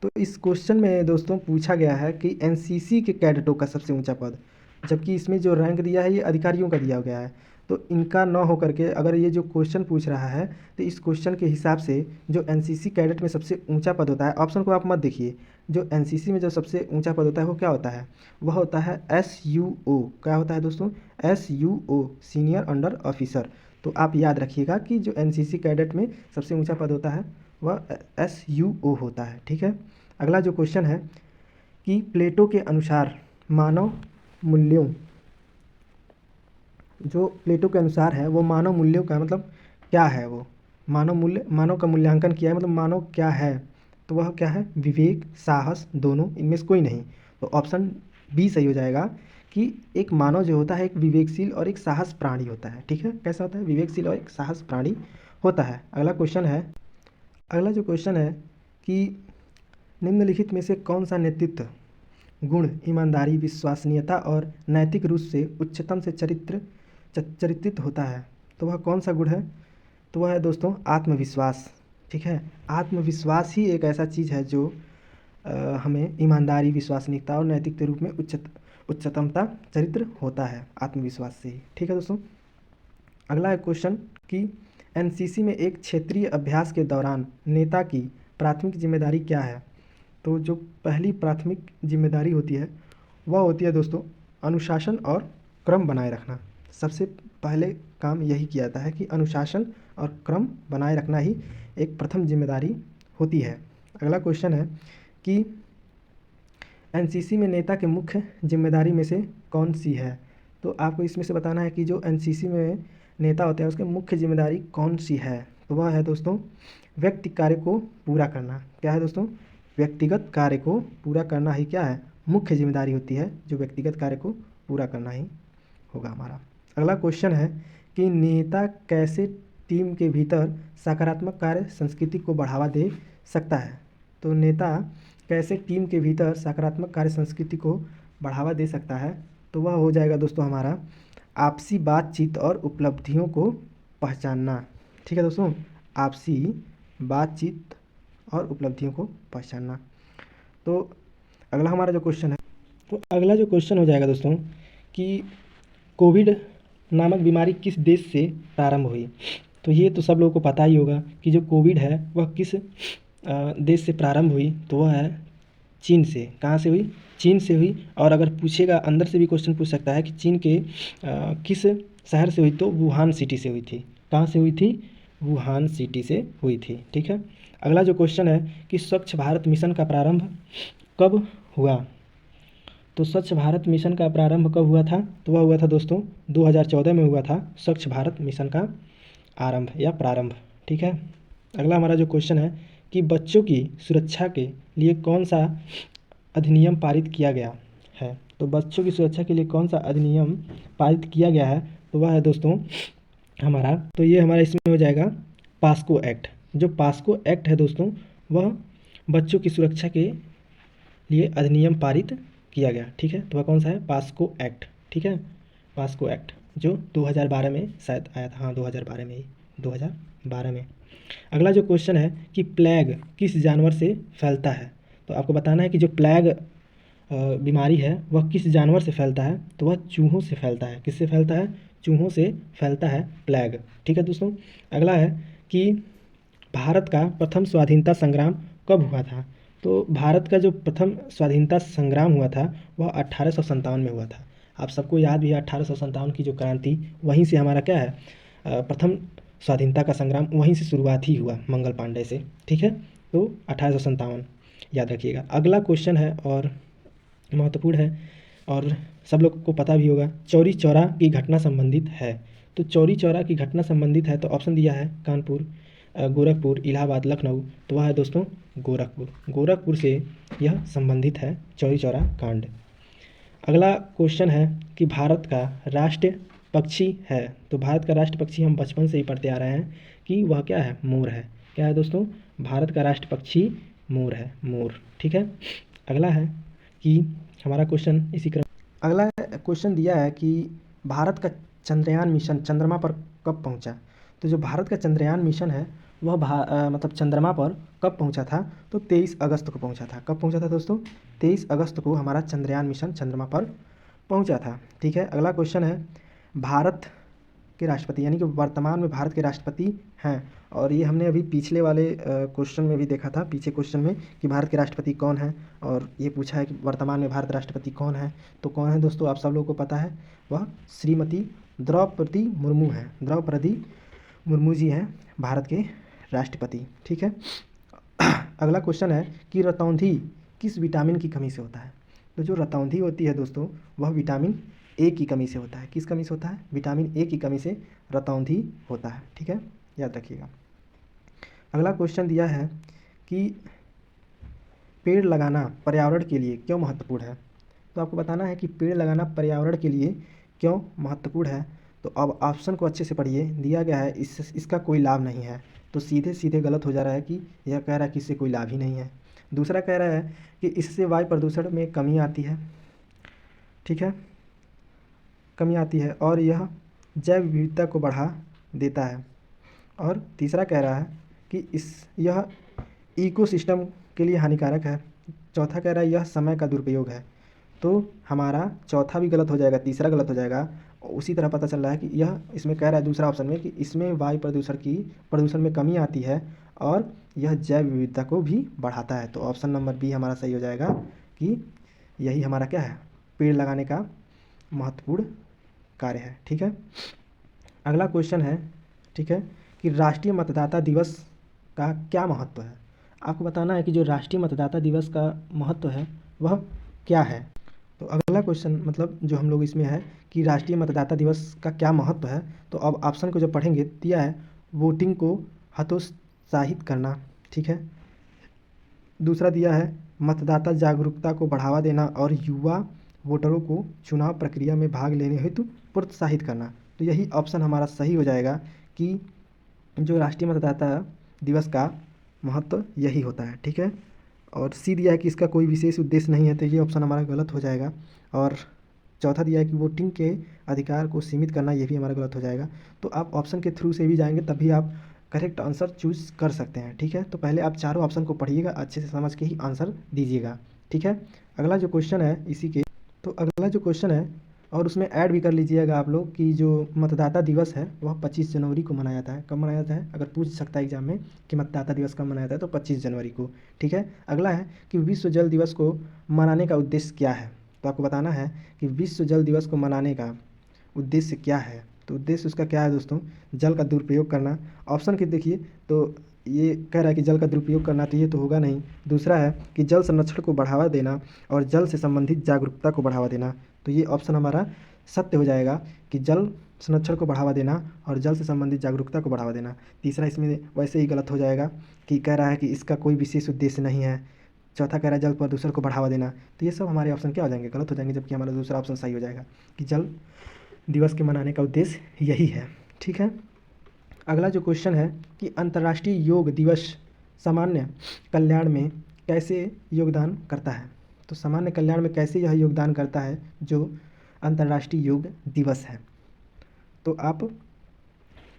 तो इस क्वेश्चन में दोस्तों पूछा गया है कि एनसीसी के कैडेटों का सबसे ऊंचा पद, जबकि इसमें जो रैंक दिया है ये अधिकारियों का दिया गया है। तो इनका न होकर के अगर ये जो क्वेश्चन पूछ रहा है तो इस क्वेश्चन के हिसाब से जो एनसीसी कैडेट में सबसे ऊंचा पद होता है, ऑप्शन को आप मत देखिए, जो एनसीसी में जो सबसे ऊंचा पद होता है वो क्या होता है? वह होता है SUO। क्या होता है दोस्तों? SUO, senior under officer. तो आप याद रखिएगा कि जो एनसीसी कैडेट में सबसे ऊंचा पद होता है वह SUO होता है। ठीक है। अगला जो क्वेश्चन है कि प्लेटो के अनुसार मानव मूल्यों, जो प्लेटो के अनुसार है वो मानव मूल्यों का मतलब क्या है? वो मानव का मूल्यांकन किया है, मतलब मानव क्या है? तो वह क्या है? विवेक, साहस, दोनों, इनमें से कोई नहीं। तो ऑप्शन बी सही हो जाएगा कि एक मानव जो होता है एक विवेकशील और एक साहस प्राणी होता है। ठीक है, कैसा होता है? विवेकशील और एक साहस प्राणी होता है। अगला जो क्वेश्चन है कि निम्नलिखित में से कौन सा नेतृत्व गुण ईमानदारी, विश्वसनीयता और नैतिक रूप से उच्चतम से चरित्रित होता है? तो वह कौन सा गुण है? तो वह है दोस्तों आत्मविश्वास। ठीक है, आत्मविश्वास ही एक ऐसा चीज़ है जो हमें ईमानदारी, विश्वसनीयता और नैतिक के रूप में उच्चतमता चरित्र होता है आत्मविश्वास से ही। ठीक है दोस्तों। अगला है क्वेश्चन कि एनसीसी में एक क्षेत्रीय अभ्यास के दौरान नेता की प्राथमिक जिम्मेदारी क्या है। तो जो पहली प्राथमिक जिम्मेदारी होती है वह होती है दोस्तों अनुशासन और क्रम बनाए रखना। सबसे पहले काम यही किया जाता है कि अनुशासन और क्रम बनाए रखना ही एक प्रथम जिम्मेदारी होती है। अगला क्वेश्चन है कि एनसीसी में नेता के मुख्य जिम्मेदारी में से कौन सी है। तो आपको इसमें से बताना है कि जो एनसीसी में नेता होते हैं उसके मुख्य जिम्मेदारी कौन सी है। तो वह है दोस्तों व्यक्ति कार्य को पूरा करना। क्या है दोस्तों, व्यक्तिगत कार्य को पूरा करना ही क्या है, मुख्य जिम्मेदारी होती है। जो व्यक्तिगत कार्य को पूरा करना ही होगा हमारा। अगला क्वेश्चन है कि नेता कैसे टीम के भीतर सकारात्मक कार्य संस्कृति को बढ़ावा दे सकता है। तो नेता कैसे टीम के भीतर सकारात्मक कार्य संस्कृति को बढ़ावा दे सकता है। तो वह हो जाएगा दोस्तों हमारा आपसी बातचीत और उपलब्धियों को पहचानना। ठीक है दोस्तों, आपसी बातचीत और उपलब्धियों को पहचानना। तो अगला हमारा जो क्वेश्चन है, तो अगला जो क्वेश्चन हो जाएगा दोस्तों कि कोविड नामक बीमारी किस देश से प्रारंभ हुई। तो ये तो सब लोगों को पता ही होगा कि जो कोविड है वह किस देश से प्रारंभ हुई। तो वह है चीन से। कहाँ से हुई, चीन से हुई। और अगर पूछेगा अंदर से भी क्वेश्चन पूछ सकता है कि चीन के किस शहर से हुई, तो वुहान सिटी से हुई थी। कहाँ से हुई थी, वुहान सिटी से हुई थी। ठीक है। अगला जो क्वेश्चन है कि स्वच्छ भारत मिशन का प्रारंभ कब हुआ। तो स्वच्छ भारत मिशन का प्रारंभ कब हुआ था। तो वह हुआ था दोस्तों 2014 में हुआ था स्वच्छ भारत मिशन का आरंभ या प्रारंभ। ठीक है। अगला हमारा जो क्वेश्चन है कि बच्चों की सुरक्षा के लिए कौन सा अधिनियम पारित किया गया है। तो बच्चों की सुरक्षा के लिए कौन सा अधिनियम पारित किया गया है। तो वह है दोस्तों हमारा, तो ये हमारा इसमें हो जाएगा पास्को एक्ट। जो पास्को एक्ट है दोस्तों वह बच्चों की सुरक्षा के लिए अधिनियम पारित किया गया। ठीक है। तो वह कौन सा है, पास्को एक्ट। ठीक है, पास्को एक्ट जो 2012 में शायद आया था। हाँ 2012 में ही, 2012 में। अगला जो क्वेश्चन है कि प्लेग किस जानवर से फैलता है। तो आपको बताना है कि जो प्लेग बीमारी है वह किस जानवर से फैलता है। तो वह चूहों से फैलता है। किससे फैलता है, चूहों से फैलता है प्लेग। ठीक है दोस्तों। अगला है कि भारत का प्रथम स्वाधीनता संग्राम कब हुआ था। तो भारत का जो प्रथम स्वाधीनता संग्राम हुआ था वह 1857 में हुआ था। आप सबको याद भी है 1857 की जो क्रांति, वहीं से हमारा क्या है प्रथम स्वाधीनता का संग्राम वहीं से शुरुआत ही हुआ, मंगल पांडे से। ठीक है। तो 1857 याद रखिएगा। अगला क्वेश्चन है और महत्वपूर्ण है और सब लोग को पता भी होगा, चौरी चौरा की घटना संबंधित है। तो चौरी चौरा की घटना संबंधित है तो ऑप्शन दिया है कानपुर, गोरखपुर, इलाहाबाद, लखनऊ। तो वह है दोस्तों गोरखपुर। गोरखपुर से यह संबंधित है चौरी चौरा कांड। अगला क्वेश्चन है कि भारत का राष्ट्रीय पक्षी है। तो भारत का राष्ट्र पक्षी हम बचपन से ही पढ़ते आ रहे हैं कि वह क्या है, मोर है। क्या है दोस्तों, भारत का राष्ट्र पक्षी मोर है, मोर। ठीक है। अगला है कि हमारा क्वेश्चन इसी क्रम, अगला क्वेश्चन दिया है कि भारत का चंद्रयान मिशन चंद्रमा पर कब पहुंचा। तो जो भारत का चंद्रयान मिशन है वह मतलब चंद्रमा पर कब पहुंचा था। तो 23 अगस्त को पहुंचा था। कब पहुंचा था दोस्तों, 23 अगस्त को हमारा चंद्रयान मिशन चंद्रमा पर पहुंचा था। ठीक है। अगला क्वेश्चन है भारत के राष्ट्रपति, यानी कि वर्तमान में भारत के राष्ट्रपति हैं। और ये हमने अभी पिछले वाले क्वेश्चन में भी देखा था, पीछे क्वेश्चन में, कि भारत के राष्ट्रपति कौन है। और ये पूछा है कि वर्तमान में भारत राष्ट्रपति कौन है। तो कौन है दोस्तों, आप सब लोगों को पता है, वह श्रीमती द्रौपदी मुर्मू है। द्रौपदी मुर्मू जी हैं भारत के राष्ट्रपति। ठीक है। अगला क्वेश्चन है कि रतौंधी किस विटामिन की कमी से होता है। तो जो रतौंधी होती है दोस्तों वह विटामिन ए की कमी से होता है। किस कमी से होता है, विटामिन ए की कमी से रतौंधी होता है। ठीक है, याद रखिएगा। अगला क्वेश्चन दिया है कि पेड़ लगाना पर्यावरण के लिए क्यों महत्वपूर्ण है। तो आपको बताना है कि पेड़ लगाना पर्यावरण के लिए क्यों महत्वपूर्ण है। तो अब ऑप्शन को अच्छे से पढ़िए, दिया गया है इसका कोई लाभ नहीं है। तो सीधे सीधे गलत हो जा रहा है कि यह कह रहा है कि इससे कोई लाभ ही नहीं है। दूसरा कह रहा है कि इससे वायु प्रदूषण में कमी आती है। ठीक है, कमी आती है और यह जैव विविधता को बढ़ा देता है। और तीसरा कह रहा है कि यह इकोसिस्टम के लिए हानिकारक है। चौथा कह रहा है यह समय का दुरुपयोग है। तो हमारा चौथा भी गलत हो जाएगा, तीसरा गलत हो जाएगा उसी तरह पता चल रहा है कि यह इसमें कह रहा है दूसरा ऑप्शन में कि इसमें वायु प्रदूषण में कमी आती है और यह जैव विविधता को भी बढ़ाता है। तो ऑप्शन नंबर बी हमारा सही हो जाएगा कि यही हमारा क्या है, पेड़ लगाने का महत्वपूर्ण कार्य है। ठीक है, अगला क्वेश्चन है, ठीक है, कि राष्ट्रीय मतदाता दिवस का क्या महत्व है। आपको बताना है कि जो राष्ट्रीय मतदाता दिवस का महत्व है वह क्या है। तो अगला क्वेश्चन मतलब जो हम लोग इसमें है कि राष्ट्रीय मतदाता दिवस का क्या महत्व है, तो अब ऑप्शन को जब पढ़ेंगे दिया है वोटिंग को हतोत्साहित करना, ठीक है। दूसरा दिया है मतदाता जागरूकता को बढ़ावा देना और युवा वोटरों को चुनाव प्रक्रिया में भाग लेने हेतु प्रोत्साहित करना। तो यही ऑप्शन हमारा सही हो जाएगा कि जो राष्ट्रीय मतदाता दिवस का महत्व यही होता है। ठीक है, और सी दिया है कि इसका कोई विशेष उद्देश्य नहीं है, तो ये ऑप्शन हमारा गलत हो जाएगा। और चौथा दिया है कि वोटिंग के अधिकार को सीमित करना, ये भी हमारा गलत हो जाएगा। तो आप ऑप्शन के थ्रू से भी जाएंगे तभी आप करेक्ट आंसर चूज़ कर सकते हैं। ठीक है, तो पहले आप चारों ऑप्शन को पढ़िएगा, अच्छे से समझ के ही आंसर दीजिएगा। ठीक है, अगला जो क्वेश्चन है इसी के, तो अगला जो क्वेश्चन है और उसमें ऐड भी कर लीजिएगा आप लोग कि जो मतदाता दिवस है वह 25 जनवरी को मनाया जाता है। कब मनाया जाता है, अगर पूछ सकता है एग्जाम में कि मतदाता दिवस कब मनाया जाता है तो 25 जनवरी को। ठीक है, अगला है कि विश्व जल दिवस को मनाने का उद्देश्य क्या है। तो आपको बताना है कि विश्व जल दिवस को मनाने का उद्देश्य क्या है। तो उद्देश्य उसका क्या है दोस्तों, जल का दुरुपयोग करना। ऑप्शन के देखिए तो ये कह रहा है कि जल का दुरुपयोग करना, तो ये तो होगा नहीं। दूसरा है कि जल संरक्षण को बढ़ावा देना और जल से संबंधित जागरूकता को बढ़ावा देना। तो ये ऑप्शन हमारा सत्य हो जाएगा कि जल संरक्षण को बढ़ावा देना और जल से संबंधित जागरूकता को बढ़ावा देना। तीसरा इसमें वैसे ही गलत हो जाएगा कि कह रहा है कि इसका कोई विशेष उद्देश्य नहीं है। चौथा कह रहा है जल प्रदूषण को बढ़ावा देना। तो ये सब हमारे ऑप्शन क्या हो जाएंगे, गलत हो जाएंगे, जबकि हमारा दूसरा ऑप्शन सही हो जाएगा कि जल दिवस के मनाने का उद्देश्य यही है। ठीक है, अगला जो क्वेश्चन है कि अंतर्राष्ट्रीय योग दिवस सामान्य कल्याण में कैसे योगदान करता है। तो सामान्य कल्याण में कैसे यह योगदान करता है जो अंतर्राष्ट्रीय योग दिवस है। तो आप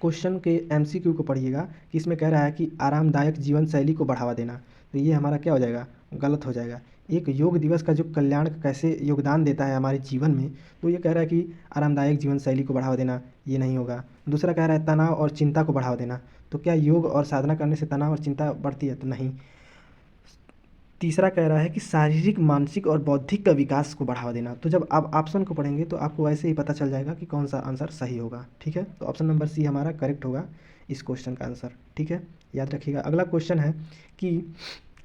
क्वेश्चन के एमसीक्यू को पढ़िएगा कि इसमें कह रहा है कि आरामदायक जीवन शैली को बढ़ावा देना। तो ये हमारा क्या हो जाएगा, गलत हो जाएगा। एक योग दिवस का जो कल्याण कैसे योगदान देता है हमारे जीवन में, तो ये कह रहा है कि आरामदायक जीवन शैली को बढ़ावा देना, ये नहीं होगा। दूसरा कह रहा है तनाव और चिंता को बढ़ावा देना। तो क्या योग और साधना करने से तनाव और चिंता बढ़ती है, तो नहीं। तीसरा कह रहा है कि शारीरिक मानसिक और बौद्धिक का विकास को बढ़ावा देना। तो जब आप ऑप्शन को पढ़ेंगे तो आपको वैसे ही पता चल जाएगा कि कौन सा आंसर सही होगा। ठीक है, तो ऑप्शन नंबर सी हमारा करेक्ट होगा इस क्वेश्चन का आंसर। ठीक है, याद रखिएगा। अगला क्वेश्चन है कि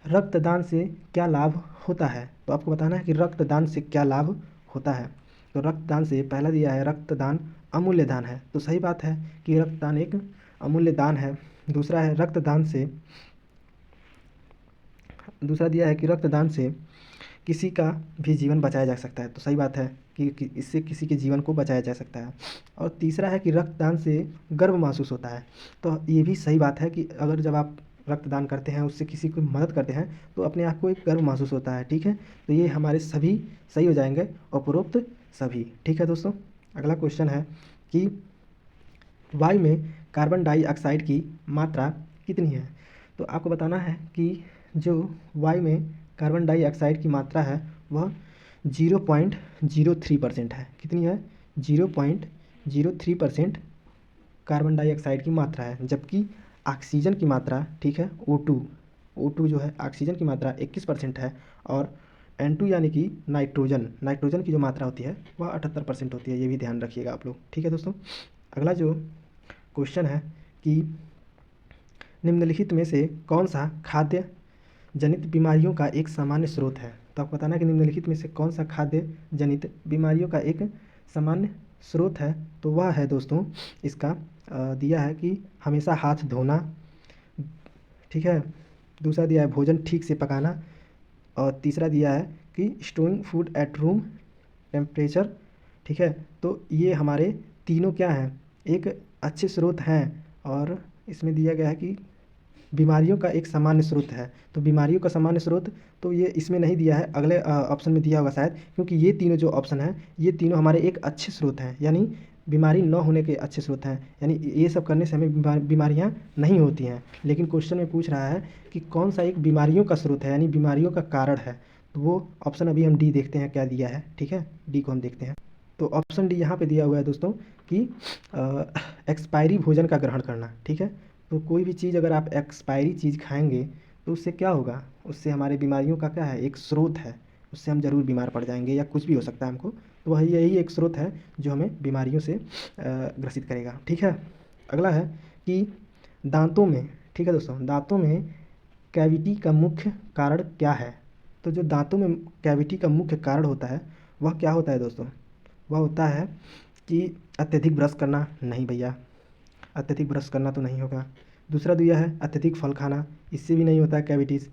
रक्तदान से क्या लाभ होता है। तो आपको बताना है कि रक्तदान से क्या लाभ होता है। तो रक्तदान से पहला दिया है रक्तदान अमूल्य दान है। तो सही बात है कि रक्तदान एक अमूल्य दान है। दूसरा है रक्तदान से, दूसरा दिया है कि रक्तदान से किसी का भी जीवन बचाया जा सकता है। तो सही बात है कि इससे किसी के जीवन को बचाया जा सकता है। और तीसरा है कि रक्तदान से गर्व महसूस होता है। तो ये भी सही बात है कि अगर जब आप रक्तदान करते हैं, उससे किसी को मदद करते हैं, तो अपने आप को एक गर्व महसूस होता है। ठीक है, तो ये हमारे सभी सही हो जाएंगे, उपरोक्त सभी। ठीक है दोस्तों, अगला क्वेश्चन है कि वायु में कार्बन डाइऑक्साइड की मात्रा कितनी है। तो आपको बताना है कि जो वायु में कार्बन डाइऑक्साइड की मात्रा है वह 0.03% है। कितनी है, 0.03% कार्बन डाइऑक्साइड की मात्रा है। जबकि ऑक्सीजन की मात्रा, ठीक है, O2 जो है ऑक्सीजन की मात्रा 21% है। और N2 यानी कि नाइट्रोजन की जो मात्रा होती है वह 78% होती है। ये भी ध्यान रखिएगा आप लोग। ठीक है दोस्तों, अगला जो क्वेश्चन है कि निम्नलिखित में से कौन सा खाद्य जनित बीमारियों का एक सामान्य स्रोत है। तो आपको बताना है कि निम्नलिखित में से कौन सा खाद्य जनित बीमारियों का एक सामान्य स्रोत है। तो वह है दोस्तों इसका दिया है कि हमेशा हाथ धोना। ठीक है, दूसरा दिया है भोजन ठीक से पकाना। और तीसरा दिया है कि स्टोइंग फूड एट रूम टेम्परेचर। ठीक है, तो ये हमारे तीनों क्या हैं, एक अच्छे स्रोत हैं। और इसमें दिया गया है कि बीमारियों का एक सामान्य स्रोत है। तो बीमारियों का सामान्य स्रोत तो ये इसमें नहीं दिया है, अगले ऑप्शन में दिया होगा शायद, क्योंकि ये तीनों जो ऑप्शन हैं ये तीनों हमारे एक अच्छे स्रोत हैं, यानी बीमारी न होने के अच्छे स्रोत हैं। यानी ये सब करने से हमें बीमारियां नहीं होती हैं। लेकिन क्वेश्चन में पूछ रहा है कि कौन सा एक बीमारियों का स्रोत है, यानी बीमारियों का कारण है। तो वो ऑप्शन अभी हम डी देखते हैं क्या दिया है। ठीक है, डी को हम देखते हैं। तो ऑप्शन डी यहाँ पे दिया हुआ है दोस्तों कि एक्सपायरी भोजन का ग्रहण करना। ठीक है, तो कोई भी चीज़ अगर आप एक्सपायरी चीज़ खाएंगे तो उससे क्या होगा, उससे हमारे बीमारियों का क्या है, एक स्रोत है, उससे हम ज़रूर बीमार पड़ जाएंगे या कुछ भी हो सकता है हमको। तो वही यही एक स्रोत है जो हमें बीमारियों से ग्रसित करेगा। ठीक है, अगला है कि दांतों में, ठीक है दोस्तों, दांतों में कैविटी का मुख्य कारण क्या है। तो जो दांतों में कैविटी का मुख्य कारण होता है वह क्या होता है दोस्तों, वह होता है कि अत्यधिक ब्रश करना। नहीं भैया, अत्यधिक ब्रश करना तो नहीं होगा। दूसरा दिया है अत्यधिक फल खाना, इससे भी नहीं होता है कैविटीज़।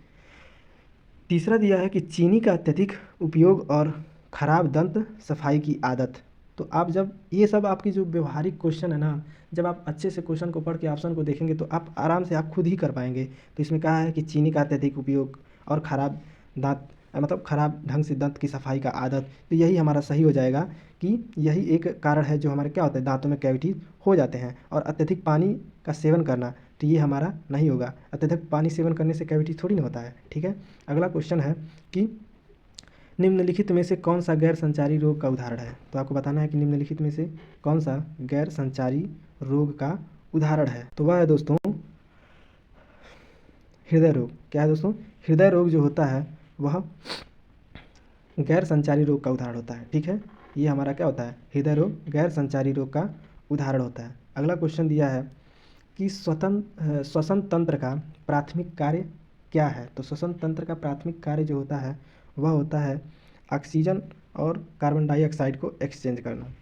तीसरा दिया है कि चीनी का अत्यधिक उपयोग और खराब दंत सफाई की आदत। तो आप जब ये सब आपकी जो व्यवहारिक क्वेश्चन है ना, जब आप अच्छे से क्वेश्चन को पढ़ के ऑप्शन को देखेंगे तो आप आराम से आप खुद ही कर पाएंगे। तो इसमें कहा है कि चीनी का अत्यधिक उपयोग और खराब दांत, मतलब खराब ढंग से दंत की सफाई का आदत। तो यही हमारा सही हो जाएगा कि यही एक कारण है जो हमारे क्या होता है, दांतों में कैविटी हो जाते हैं। और अत्यधिक पानी का सेवन करना, तो ये हमारा नहीं होगा। अत्यधिक पानी सेवन करने से कैविटी थोड़ी ना होता है। ठीक है, अगला क्वेश्चन है कि निम्नलिखित में से कौन सा गैर संचारी रोग का उदाहरण है। तो आपको बताना है कि निम्नलिखित में से कौन सा गैर संचारी रोग का उदाहरण है। तो वह है दोस्तों हृदय रोग। क्या है दोस्तों, हृदय रोग जो होता है वह गैर संचारी रोग का उदाहरण होता है। ठीक है, ये हमारा क्या होता है, हृदय रोग गैर संचारी रोग का उदाहरण होता है। अगला क्वेश्चन दिया है कि श्वसन तंत्र का प्राथमिक कार्य क्या है। तो श्वसन तंत्र का प्राथमिक कार्य जो होता है वह होता है ऑक्सीजन और कार्बन डाइऑक्साइड को एक्सचेंज करना।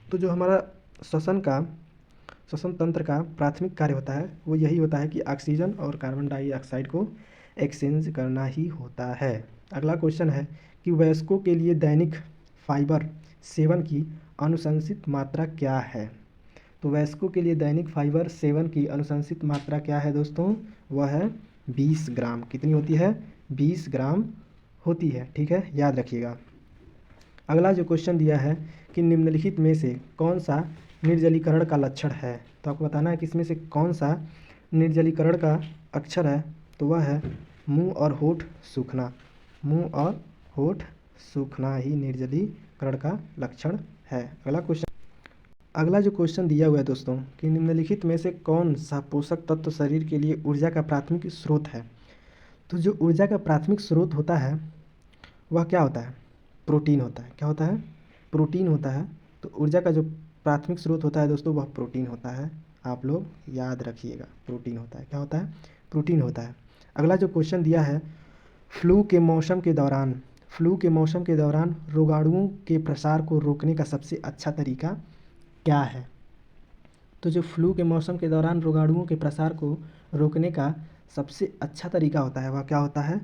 तो जो हमारा श्वसन तंत्र का प्राथमिक कार्य होता है वो यही होता है कि ऑक्सीजन और कार्बन डाइऑक्साइड को एक्सचेंज करना ही होता है। अगला क्वेश्चन है कि वयस्कों के लिए दैनिक फाइबर सेवन की अनुशंसित मात्रा क्या है। तो वयस्कों के लिए दैनिक फाइबर सेवन की अनुशंसित मात्रा क्या है दोस्तों, वह है 20 ग्राम। कितनी होती है, 20 ग्राम होती है। ठीक है, याद रखिएगा। अगला जो क्वेश्चन दिया है कि निम्नलिखित में से कौन सा निर्जलीकरण का लक्षण है। तो आपको बताना है कि इसमें से कौन सा निर्जलीकरण का अक्षर है। तो वह है मुंह और होठ सूखना। मुंह और होठ सूखना ही निर्जलीकरण का लक्षण है। अगला जो क्वेश्चन दिया हुआ है दोस्तों कि निम्नलिखित में से कौन सा पोषक तत्व शरीर के लिए ऊर्जा का प्राथमिक स्रोत है। तो जो ऊर्जा का प्राथमिक स्रोत होता है वह क्या होता है, प्रोटीन होता है। क्या होता है, प्रोटीन होता है। तो ऊर्जा का जो प्राथमिक स्रोत होता है दोस्तों वह प्रोटीन होता है। आप लोग याद रखिएगा, प्रोटीन होता है। क्या होता है, प्रोटीन होता है। अगला जो क्वेश्चन दिया है फ्लू के मौसम के दौरान रोगाणुओं के प्रसार को रोकने का सबसे अच्छा तरीका क्या है। तो जो फ्लू के मौसम के दौरान रोगाणुओं के प्रसार को रोकने का सबसे अच्छा तरीका होता है वह क्या होता है,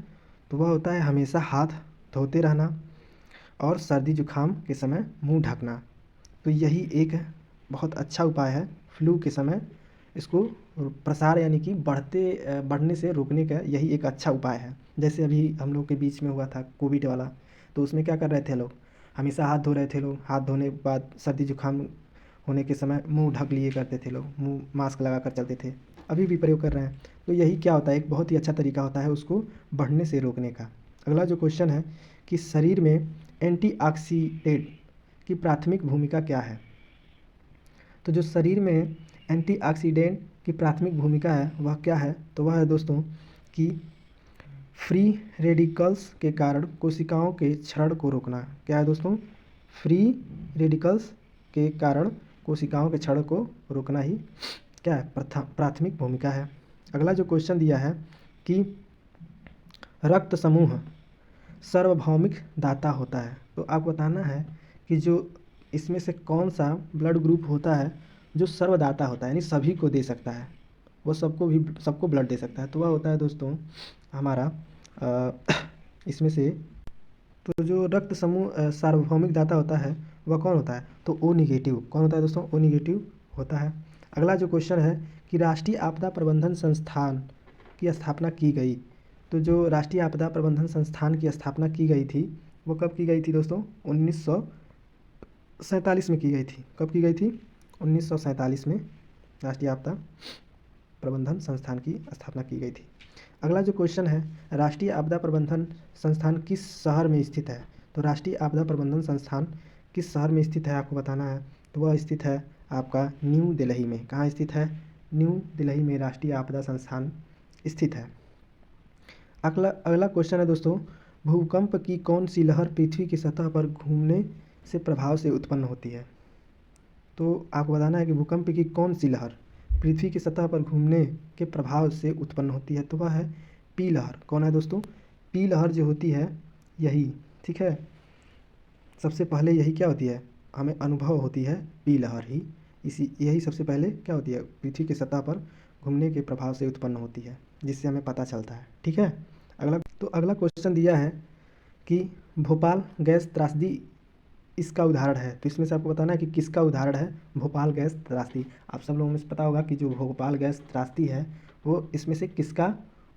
तो वह होता है हमेशा हाथ धोते रहना और सर्दी जुकाम के समय मुंह ढकना। तो यही एक बहुत अच्छा उपाय है फ्लू के समय इसको प्रसार यानी कि बढ़ने से रोकने का यही एक अच्छा उपाय है। जैसे अभी हम लोग के बीच में हुआ था कोविड वाला, तो उसमें क्या कर रहे थे लोग, हमेशा हाथ धो रहे थे लोग। हाथ धोने के बाद सर्दी जुकाम होने के समय मुंह ढक लिए करते थे लोग, मुंह मास्क लगा कर चलते थे, अभी भी प्रयोग कर रहे हैं। तो यही क्या होता है, एक बहुत ही अच्छा तरीका होता है उसको बढ़ने से रोकने का। अगला जो क्वेश्चन है कि शरीर में एंटीऑक्सीडेंट की प्राथमिक भूमिका क्या है। तो जो शरीर में एंटीऑक्सीडेंट की प्राथमिक भूमिका है वह क्या है, तो वह है दोस्तों कि फ्री रेडिकल्स के कारण कोशिकाओं के क्षरण को रोकना। क्या है दोस्तों, फ्री रेडिकल्स के कारण कोशिकाओं के क्षरण को रोकना ही क्या है, प्राथमिक भूमिका है। अगला जो क्वेश्चन दिया है कि रक्त समूह सार्वभौमिक दाता होता है। तो आपको बताना है कि जो इसमें से कौन सा ब्लड ग्रुप होता है जो सर्वदाता होता है, यानी सभी को दे सकता है, वो सबको ब्लड दे सकता है। तो वह होता है दोस्तों हमारा इसमें से, तो जो रक्त समूह सार्वभौमिक दाता होता है वह कौन होता है, तो ओ निगेटिव। कौन होता है दोस्तों, ओ निगेटिव होता है। अगला जो क्वेश्चन है कि राष्ट्रीय आपदा प्रबंधन संस्थान की स्थापना की गई। तो जो राष्ट्रीय आपदा प्रबंधन संस्थान की स्थापना की गई थी वो कब की गई थी दोस्तों, 1947 में की गई थी। कब की गई थी, 1947 में राष्ट्रीय आपदा प्रबंधन संस्थान की स्थापना की गई थी। अगला जो क्वेश्चन है राष्ट्रीय आपदा प्रबंधन संस्थान किस शहर में स्थित है। तो राष्ट्रीय आपदा प्रबंधन संस्थान किस शहर में स्थित है आपको बताना है। तो वह स्थित है आपका न्यू दिल्ली में। कहाँ स्थित है? न्यू दिल्ली में राष्ट्रीय आपदा संस्थान स्थित है। अगला अगला क्वेश्चन है दोस्तों, भूकंप की कौन सी लहर पृथ्वी की सतह पर घूमने से प्रभाव से उत्पन्न होती है? तो आपको बताना है कि भूकंप की कौन सी लहर पृथ्वी की सतह पर घूमने के प्रभाव से उत्पन्न होती है? तो वह है पी लहर। कौन है दोस्तों? पी लहर जो होती है यही, ठीक है, सबसे पहले यही क्या होती है, हमें अनुभव होती है पी लहर ही, इसी यही सबसे पहले क्या होती है, पृथ्वी की सतह पर घूमने के प्रभाव से उत्पन्न होती है, जिससे हमें पता चलता है। ठीक है, अगला क्वेश्चन दिया है कि भोपाल गैस त्रासदी इसका उदाहरण है। तो इसमें से आपको बताना है कि किसका उदाहरण है भोपाल गैस त्रासदी। आप सब लोगों में पता होगा कि जो भोपाल गैस त्रासदी है वो इसमें से किसका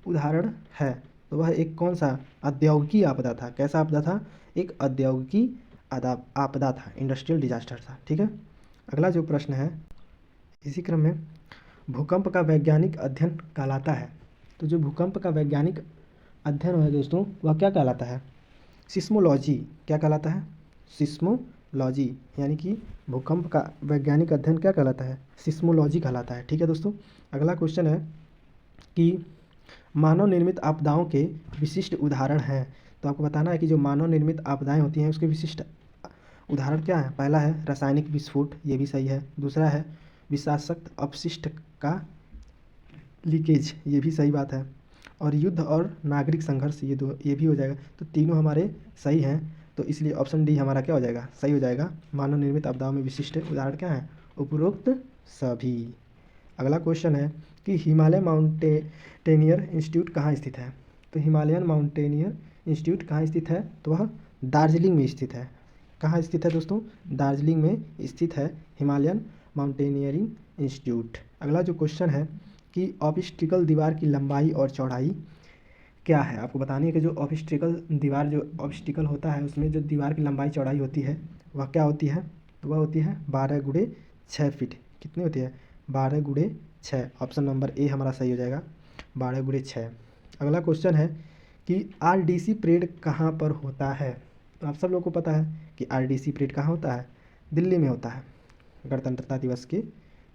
उदाहरण है? तो वह एक कौन सा औद्योगिकी आपदा था। कैसा आपदा था? एक औद्योगिकी आपदा था, इंडस्ट्रियल डिजास्टर था। ठीक है, अगला जो प्रश्न है इसी क्रम में, भूकंप का वैज्ञानिक अध्ययन कहलाता है। तो जो भूकंप का वैज्ञानिक अध्ययन है दोस्तों वह क्या कहलाता है? सिस्मोलॉजी। क्या कहलाता है? सिस्मोलॉजी, यानी कि भूकंप का वैज्ञानिक अध्ययन क्या कहलाता है? सिस्मोलॉजी कहलाता है। ठीक है दोस्तों, अगला क्वेश्चन है कि मानव निर्मित आपदाओं के विशिष्ट उदाहरण हैं। तो आपको बताना है कि जो मानव निर्मित आपदाएं होती हैं उसके विशिष्ट उदाहरण क्या है? पहला है रासायनिक विस्फोट, ये भी सही है। दूसरा है विषाक्त अपशिष्ट का लीकेज, ये भी सही बात है। और युद्ध और नागरिक संघर्ष, ये भी हो जाएगा। तो तीनों हमारे सही हैं, तो इसलिए ऑप्शन डी हमारा क्या हो जाएगा? सही हो जाएगा। मानव निर्मित आपदाओं में विशिष्ट उदाहरण क्या है? उपरोक्त सभी। अगला क्वेश्चन है कि हिमालय माउंटेनियर इंस्टीट्यूट कहाँ स्थित है? तो हिमालयन माउंटेनियर इंस्टीट्यूट कहाँ स्थित है? तो वह दार्जिलिंग में स्थित है। कहाँ स्थित है दोस्तों? दार्जिलिंग में स्थित है हिमालयन माउंटेनियरिंग इंस्टीट्यूट। अगला जो क्वेश्चन है कि ऑब्स्टिकल दीवार की लंबाई और चौड़ाई क्या है? आपको बतानी है कि जो ऑब्स्टिकल होता है उसमें जो दीवार की लंबाई चौड़ाई होती है वह क्या होती है? तो वह होती है 12x6 फीट। कितनी होती है? 12x6। ऑप्शन नंबर ए हमारा सही हो जाएगा, 12x6। अगला क्वेश्चन है कि आरडीसी परेड कहाँ पर होता है? तो आप सब लोग को पता है कि आरडीसी परेड कहाँ होता है? दिल्ली में होता है, गणतंत्रता दिवस के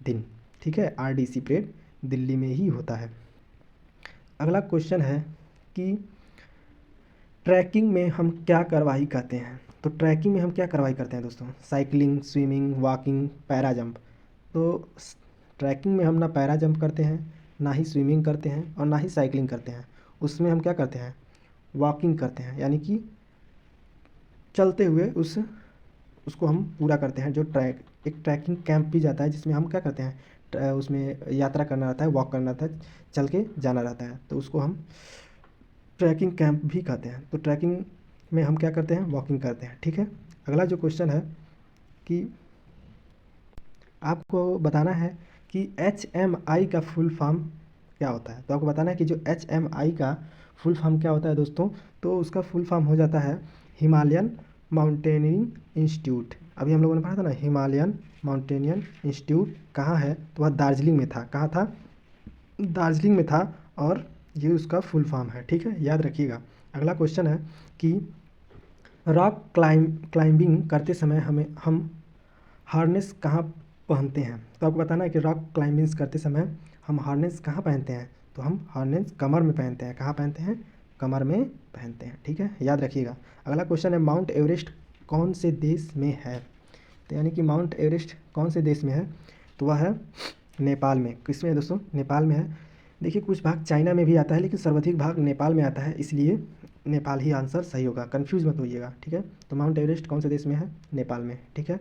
दिन। ठीक है, आरडीसी परेड दिल्ली में ही होता है। अगला क्वेश्चन है कि ट्रैकिंग में हम क्या कार्रवाई करते हैं? तो ट्रैकिंग में हम क्या कार्रवाई करते हैं दोस्तों? Cycling, swimming, walking, para jump. तो ट्रैकिंग में हम ना पैरा जंप करते हैं, ना ही स्विमिंग करते हैं और ना ही साइकिलिंग करते हैं। उसमें हम क्या करते हैं? वॉकिंग करते हैं, यानी कि चलते हुए उसको हम पूरा करते हैं। जो एक ट्रैकिंग कैंप भी जाता है जिसमें हम क्या करते हैं, उसमें यात्रा करना रहता है, वॉक करना रहता है, चल के जाना रहता है, तो उसको हम ट्रैकिंग कैंप भी कहते हैं। तो ट्रैकिंग में हम क्या करते हैं? वॉकिंग करते हैं। ठीक है, अगला जो क्वेश्चन है कि आपको बताना है कि HMI का फुल फॉर्म क्या होता है? तो आपको बताना है कि जो HMI का फुल फॉर्म क्या होता है दोस्तों? तो उसका फुल फॉर्म हो जाता है हिमालयन माउंटेनियरिंग इंस्टीट्यूट। अभी हम लोगों ने पढ़ा था ना, हिमालयन माउंटेनियरिंग इंस्टीट्यूट कहाँ है? तो वह दार्जिलिंग में था। कहाँ था? दार्जिलिंग में था, और ये उसका फुल फॉर्म है। ठीक है, याद रखिएगा। अगला क्वेश्चन है कि रॉक क्लाइंबिंग करते समय हम हार्नेस कहाँ पहनते हैं? तो आपको बताना है कि रॉक क्लाइंबिंग करते समय हम हार्नेस कहाँ पहनते हैं? तो हम हार्नेस कमर में पहनते हैं। कहाँ पहनते हैं? कमर में पहनते हैं। ठीक है, याद रखिएगा। अगला क्वेश्चन है माउंट एवरेस्ट कौन से देश में है? तो यानी कि माउंट एवरेस्ट कौन से देश में है? तो वह है नेपाल में। किसमें है दोस्तों? नेपाल में है। देखिए, कुछ भाग चाइना में भी आता है लेकिन सर्वाधिक भाग नेपाल में आता है, इसलिए नेपाल ही आंसर सही होगा। कंफ्यूज मत होइएगा। ठीक है, तो माउंट एवरेस्ट कौन से देश में है? नेपाल में। ठीक है,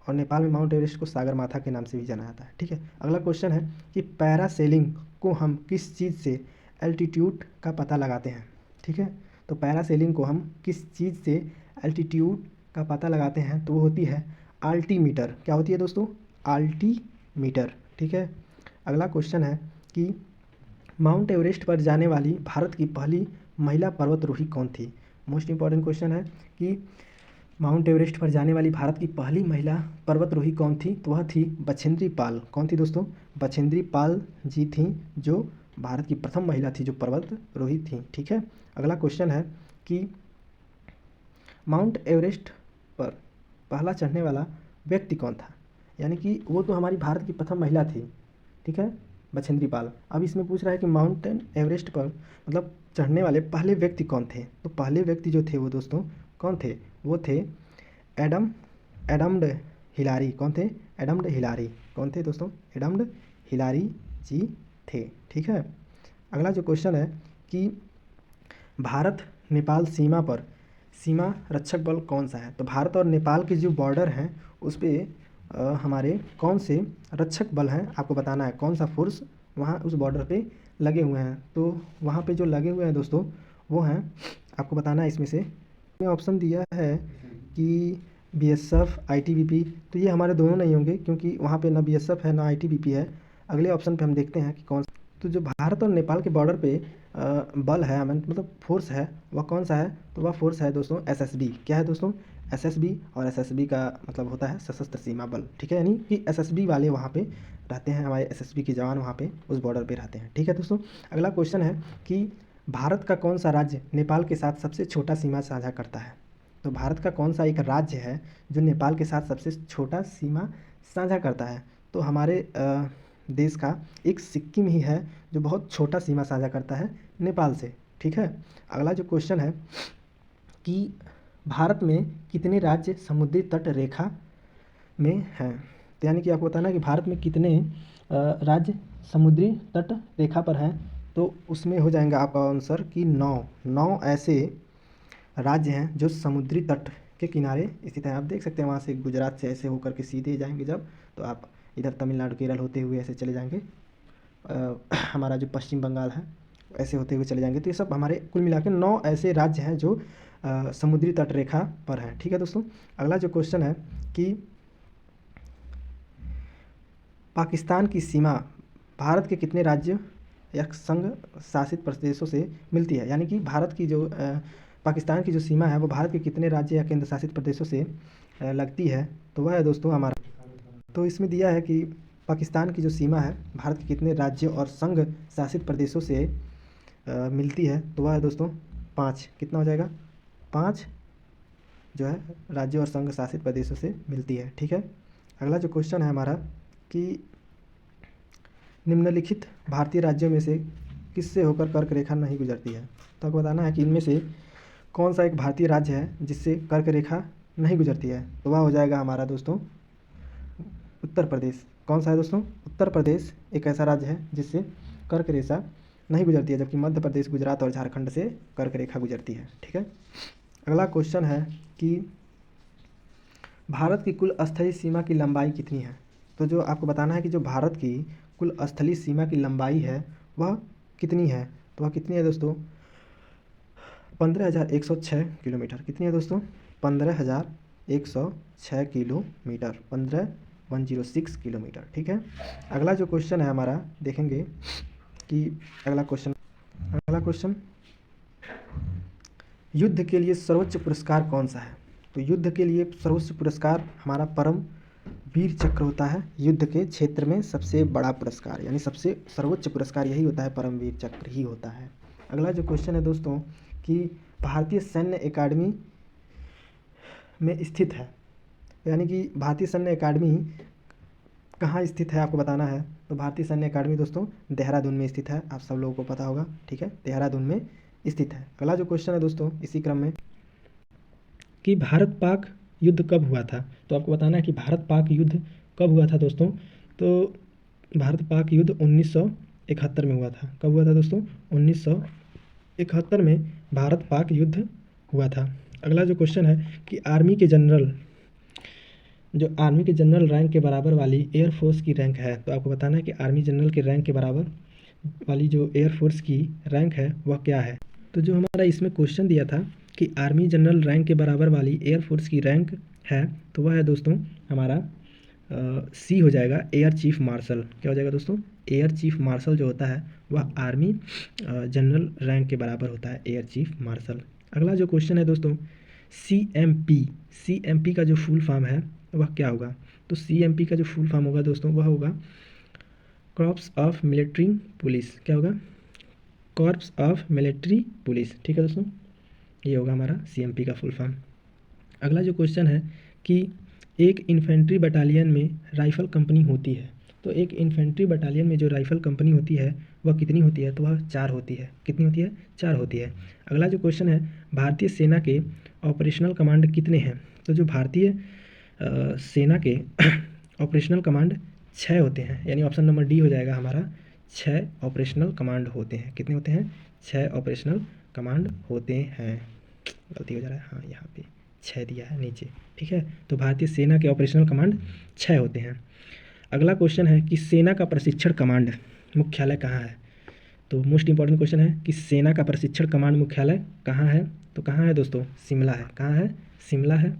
और नेपाल में माउंट एवरेस्ट को सागर माथा के नाम से भी जाना जाता है। ठीक है, अगला क्वेश्चन है कि पैरासेलिंग को हम किस चीज़ से एल्टीट्यूड का पता लगाते हैं? ठीक है, तो पैरासेलिंग को हम किस चीज़ से एल्टीट्यूड का पता लगाते हैं? तो वो होती है आल्टीमीटर। क्या होती है दोस्तों? आल्टीमीटर। ठीक है, अगला क्वेश्चन है कि माउंट एवरेस्ट पर जाने वाली भारत की पहली महिला पर्वतारोही कौन थी? मोस्ट इंपॉर्टेंट क्वेश्चन है कि माउंट एवरेस्ट पर जाने वाली भारत की पहली महिला पर्वतारोही कौन थी? तो वह थी बछेंद्री पाल। कौन थी दोस्तों? बछेंद्री पाल जी थी, जो भारत की प्रथम महिला थी जो पर्वतारोही थी। ठीक है, अगला क्वेश्चन है कि माउंट एवरेस्ट पहला चढ़ने वाला व्यक्ति कौन था, यानी कि वो तो हमारी भारत की प्रथम महिला थी, ठीक है, बछेंद्री पाल। अब इसमें पूछ रहा है कि माउंटेन एवरेस्ट पर मतलब चढ़ने वाले पहले व्यक्ति कौन थे। तो पहले व्यक्ति जो थे वो दोस्तों कौन थे, वो थे एडम्ड हिलारी। कौन थे, एडम्ड हिलारी। कौन थे दोस्तों, एडम्ड हिलारी जी थे, ठीक है। अगला जो क्वेश्चन है कि भारत नेपाल सीमा पर सीमा रक्षक बल कौन सा है। तो भारत और नेपाल के जो बॉर्डर हैं उस पर हमारे कौन से रक्षक बल हैं आपको बताना है, कौन सा फोर्स वहाँ उस बॉर्डर पे लगे हुए हैं। तो वहाँ पे जो लगे हुए हैं दोस्तों वो हैं, आपको बताना है इसमें से ऑप्शन दिया है कि बीएसएफ, आईटीबीपी। तो ये हमारे दोनों नहीं होंगे क्योंकि वहाँ पे ना बीएसएफ है ना आईटीबीपी है। अगले ऑप्शन पे हम देखते हैं कि कौन। तो जो भारत और नेपाल के बॉर्डर पे बल है मतलब फोर्स है वह कौन सा है, तो वह फोर्स है दोस्तों एसएसबी। क्या है दोस्तों, एसएसबी। और एसएसबी का मतलब होता है सशस्त्र सीमा बल, ठीक है, यानी कि एसएसबी वाले वहाँ पे रहते हैं, हमारे एसएसबी के जवान वहाँ पे उस बॉर्डर पे रहते हैं, ठीक है दोस्तों। अगला क्वेश्चन है कि भारत का कौन सा राज्य नेपाल के साथ सबसे छोटा सीमा साझा करता है। तो भारत का कौन सा एक राज्य है जो नेपाल के साथ सबसे छोटा सीमा साझा करता है। तो हमारे देश का एक सिक्किम ही है जो बहुत छोटा सीमा साझा करता है नेपाल से, ठीक है। अगला जो क्वेश्चन है कि भारत में कितने राज्य समुद्री तट रेखा में हैं। तो यानी कि आपको बताना है कि भारत में कितने राज्य समुद्री तट रेखा पर हैं। तो उसमें हो जाएगा आपका आंसर कि 9 ऐसे राज्य हैं जो समुद्री तट के किनारे स्थित हैं। आप देख सकते हैं वहाँ से गुजरात से ऐसे होकर के सीधे जाएंगे जब, तो आप इधर तमिलनाडु केरल होते हुए ऐसे चले जाएंगे, हमारा जो पश्चिम बंगाल है ऐसे होते हुए चले जाएंगे। तो ये सब हमारे कुल मिला के 9 ऐसे राज्य हैं जो समुद्री तट रेखा पर हैं, ठीक है दोस्तों। अगला जो क्वेश्चन है कि पाकिस्तान की सीमा भारत के कितने राज्य या संघ शासित प्रदेशों से मिलती है। यानी कि भारत की जो पाकिस्तान की जो सीमा है वो भारत के कितने राज्य या केंद्र शासित प्रदेशों से लगती है। तो वह है दोस्तों हमारा, तो इसमें दिया है कि पाकिस्तान की जो सीमा है भारत के कितने राज्यों और संघ शासित प्रदेशों से मिलती है। तो वह है दोस्तों 5। कितना हो जाएगा, 5 जो है राज्यों और संघ शासित प्रदेशों से मिलती है, ठीक है। अगला जो क्वेश्चन है हमारा कि निम्नलिखित भारतीय राज्यों में से किससे होकर कर्क रेखा नहीं गुजरती है। तो आपको बताना है कि इनमें से कौन सा एक भारतीय राज्य है जिससे कर्क रेखा नहीं गुजरती है। तो वह हो जाएगा हमारा दोस्तों उत्तर प्रदेश। कौन सा है दोस्तों, उत्तर प्रदेश एक ऐसा राज्य है जिससे कर्क रेखा नहीं गुजरती है, जबकि मध्य प्रदेश, गुजरात और झारखंड से कर्क रेखा गुजरती है, ठीक है। अगला क्वेश्चन है कि भारत की कुल स्थलीय सीमा की लंबाई कितनी है। तो जो आपको बताना है कि जो भारत की कुल स्थलीय सीमा की लंबाई है वह कितनी है। तो वह कितनी है दोस्तों, 15,106 किलोमीटर। कितनी है दोस्तों, 15,106 किलोमीटर, 15,106 किलोमीटर, ठीक है। अगला जो क्वेश्चन है हमारा देखेंगे कि अगला क्वेश्चन युद्ध के लिए सर्वोच्च पुरस्कार कौन सा है। तो युद्ध के लिए सर्वोच्च पुरस्कार हमारा परम वीर चक्र होता है। युद्ध के क्षेत्र में सबसे बड़ा पुरस्कार यानी सबसे सर्वोच्च पुरस्कार यही होता है, परम वीर चक्र ही होता है। अगला जो क्वेश्चन है दोस्तों कि भारतीय सैन्य अकादमी में स्थित है, यानी कि भारतीय सैन्य अकादमी कहाँ स्थित है आपको बताना है। तो भारतीय सैन्य अकादमी दोस्तों देहरादून में स्थित है, आप सब लोगों को पता होगा, ठीक है, देहरादून में स्थित है। अगला जो क्वेश्चन है दोस्तों इसी क्रम में कि भारत पाक युद्ध कब हुआ था। तो आपको बताना है कि भारत पाक युद्ध कब हुआ था दोस्तों। तो भारत पाक युद्ध 1971 में हुआ था। कब हुआ था दोस्तों, 1971 में भारत पाक युद्ध हुआ था। अगला जो क्वेश्चन है कि आर्मी के जनरल रैंक के बराबर वाली एयरफोर्स की रैंक है। तो आपको बताना है कि आर्मी जनरल के रैंक के बराबर वाली जो एयरफोर्स की रैंक है वह क्या है। तो जो हमारा इसमें क्वेश्चन दिया था कि आर्मी जनरल रैंक के बराबर वाली एयरफोर्स की रैंक है, तो वह है दोस्तों हमारा सी हो जाएगा, एयर चीफ मार्शल। क्या हो जाएगा दोस्तों, एयर चीफ मार्शल जो होता है वह आर्मी जनरल रैंक के बराबर होता है, एयर चीफ मार्शल। अगला जो क्वेश्चन है दोस्तों CMP का जो फुल फॉर्म है वह क्या होगा। तो CMP का जो फुल फॉर्म होगा दोस्तों वह होगा कॉर्प्स ऑफ मिलिट्री पुलिस। क्या होगा, कॉर्प्स ऑफ मिलिट्री पुलिस, ठीक है दोस्तों, ये होगा हमारा CMP का फुल फॉर्म। अगला जो क्वेश्चन है कि एक इन्फेंट्री बटालियन में राइफ़ल कंपनी होती है, तो एक इन्फेंट्री बटालियन में जो राइफ़ल कंपनी होती है वह कितनी होती है? तो वह 4 होती है। कितनी होती है? 4 होती है। अगला जो क्वेश्चन है, भारतीय सेना के ऑपरेशनल कमांड कितने हैं? तो जो भारतीय सेना के ऑपरेशनल कमांड 6 होते हैं, यानी ऑप्शन नंबर डी हो जाएगा हमारा। 6 ऑपरेशनल कमांड होते हैं। कितने होते हैं? 6 ऑपरेशनल कमांड होते हैं। गलती हो जा रहा है, हाँ यहाँ पे 6 दिया है नीचे, ठीक है। तो भारतीय सेना के ऑपरेशनल कमांड 6 होते हैं। अगला क्वेश्चन है कि सेना का प्रशिक्षण कमांड मुख्यालय कहाँ है? तो मोस्ट इंपॉर्टेंट क्वेश्चन है कि सेना का प्रशिक्षण कमांड मुख्यालय कहाँ है? तो कहाँ है दोस्तों? शिमला है। कहाँ है? शिमला है।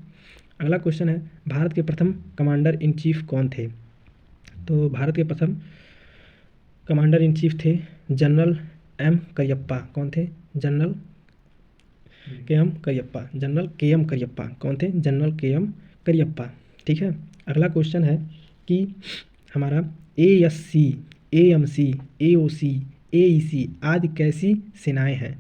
अगला क्वेश्चन है, भारत के प्रथम कमांडर इन चीफ कौन थे? तो भारत के प्रथम कमांडर इन चीफ थे जनरल एम करियप्पा। कौन थे? जनरल के एम करियप्पा। जनरल के एम करियप्पा। कौन थे? जनरल के एम करियप्पा, ठीक है। अगला क्वेश्चन है कि हमारा ASC, AMC, AOC, AEC आदि कैसी सेनाएं हैं?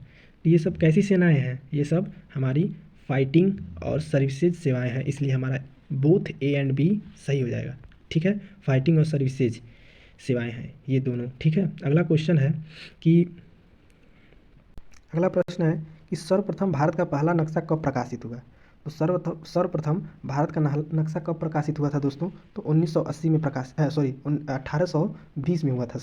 तो ये सब कैसी सेनाएं हैं? ये सब हमारी फाइटिंग और सर्विसेज सेवाएं हैं, इसलिए हमारा बोथ A एंड B सही हो जाएगा, ठीक है। फाइटिंग और सर्विसेज सेवाएं हैं ये दोनों, ठीक है। अगला क्वेश्चन है कि अगला प्रश्न है कि सर्वप्रथम भारत का पहला नक्शा कब प्रकाशित हुआ? तो सर्वप्रथम भारत का नक्शा कब प्रकाशित हुआ था दोस्तों? तो 1980 में 1820 में हुआ था,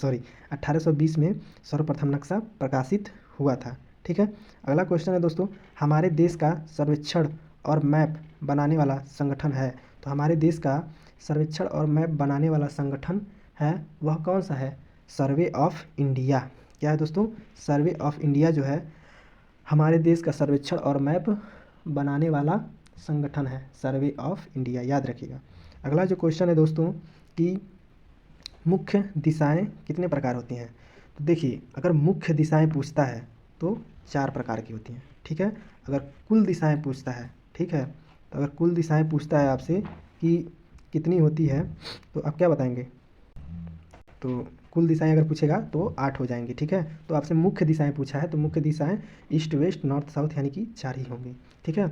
1820 में सर्वप्रथम नक्शा प्रकाशित हुआ था, ठीक है। अगला क्वेश्चन है दोस्तों, हमारे देश का सर्वेक्षण और मैप बनाने वाला संगठन है। तो हमारे देश का सर्वेक्षण और मैप बनाने वाला संगठन है वह कौन सा है? Survey of India. क्या है दोस्तों? सर्वे ऑफ इंडिया जो है हमारे देश का सर्वेक्षण और मैप बनाने वाला संगठन है, सर्वे ऑफ इंडिया, याद रखिएगा। अगला जो क्वेश्चन है दोस्तों कि मुख्य दिशाएं कितने प्रकार होती हैं? तो देखिए, अगर मुख्य दिशाएं पूछता है तो 4 प्रकार की होती हैं, ठीक है। अगर कुल दिशाएं पूछता है, ठीक है, तो अगर कुल दिशाएं पूछता है आपसे कि कितनी होती है तो आप क्या बताएंगे? तो कुल दिशाएं अगर पूछेगा तो 8 हो जाएंगी, ठीक है। तो आपसे मुख्य दिशाएं पूछा है तो मुख्य दिशाएं ईस्ट वेस्ट नॉर्थ साउथ यानी कि 4 ही होंगी, ठीक है।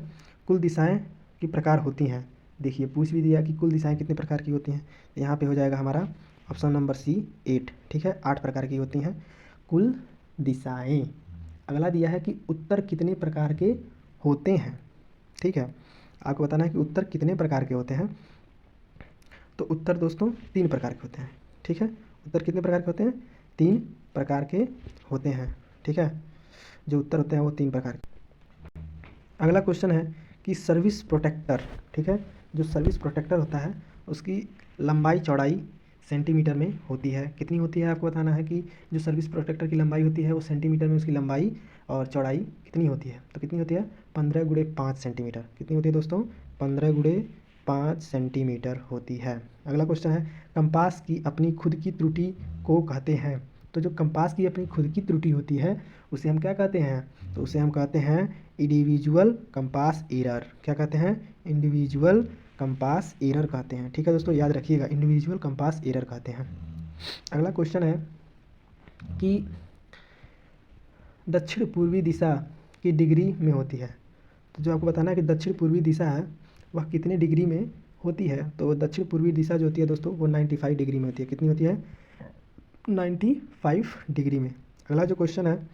कुल दिशाएं की प्रकार होती हैं, देखिए पूछ भी दिया कि कुल दिशाएं कितने प्रकार की होती हैं, तो यहाँ पे हो जाएगा हमारा ऑप्शन नंबर C 8, ठीक है। 8 प्रकार की होती हैं कुल दिशाएँ। अगला दिया है कि उत्तर कितने प्रकार के होते हैं, ठीक है। आपको बताना है कि उत्तर कितने प्रकार के होते हैं। तो उत्तर दोस्तों 3 प्रकार के होते हैं, ठीक है। उत्तर कितने प्रकार के होते हैं? 3 प्रकार के होते हैं, ठीक है। जो उत्तर होते हैं वो 3 प्रकार के। अगला क्वेश्चन है कि सर्विस प्रोटेक्टर, ठीक है, जो सर्विस प्रोटेक्टर होता है उसकी लंबाई चौड़ाई सेंटीमीटर में होती है। कितनी होती है आपको बताना है कि जो सर्विस प्रोटेक्टर की लंबाई होती है वो सेंटीमीटर में उसकी लंबाई और चौड़ाई कितनी होती है? तो कितनी होती है? 15 × 5 सेंटीमीटर। कितनी होती है दोस्तों? 15 × 5 सेंटीमीटर होती है। अगला क्वेश्चन है, कंपास की अपनी खुद की त्रुटि को कहते हैं। तो जो कंपास की अपनी खुद की त्रुटि होती है उसे हम क्या कहते हैं? तो उसे हम कहते हैं इंडिविजुअल कंपास एरर। क्या कहते हैं? इंडिविजुअल कंपास एरर कहते हैं, ठीक है दोस्तों, याद रखिएगा, इंडिविजुअल कंपास एरर कहते हैं। अगला क्वेश्चन है कि दक्षिण पूर्वी दिशा की डिग्री में होती है। तो जो आपको बताना है कि दक्षिण पूर्वी दिशा है वह कितने डिग्री में होती है? तो दक्षिण पूर्वी दिशा जो होती है दोस्तों वो 95 डिग्री में होती है। कितनी होती है? 95 डिग्री में। अगला जो क्वेश्चन है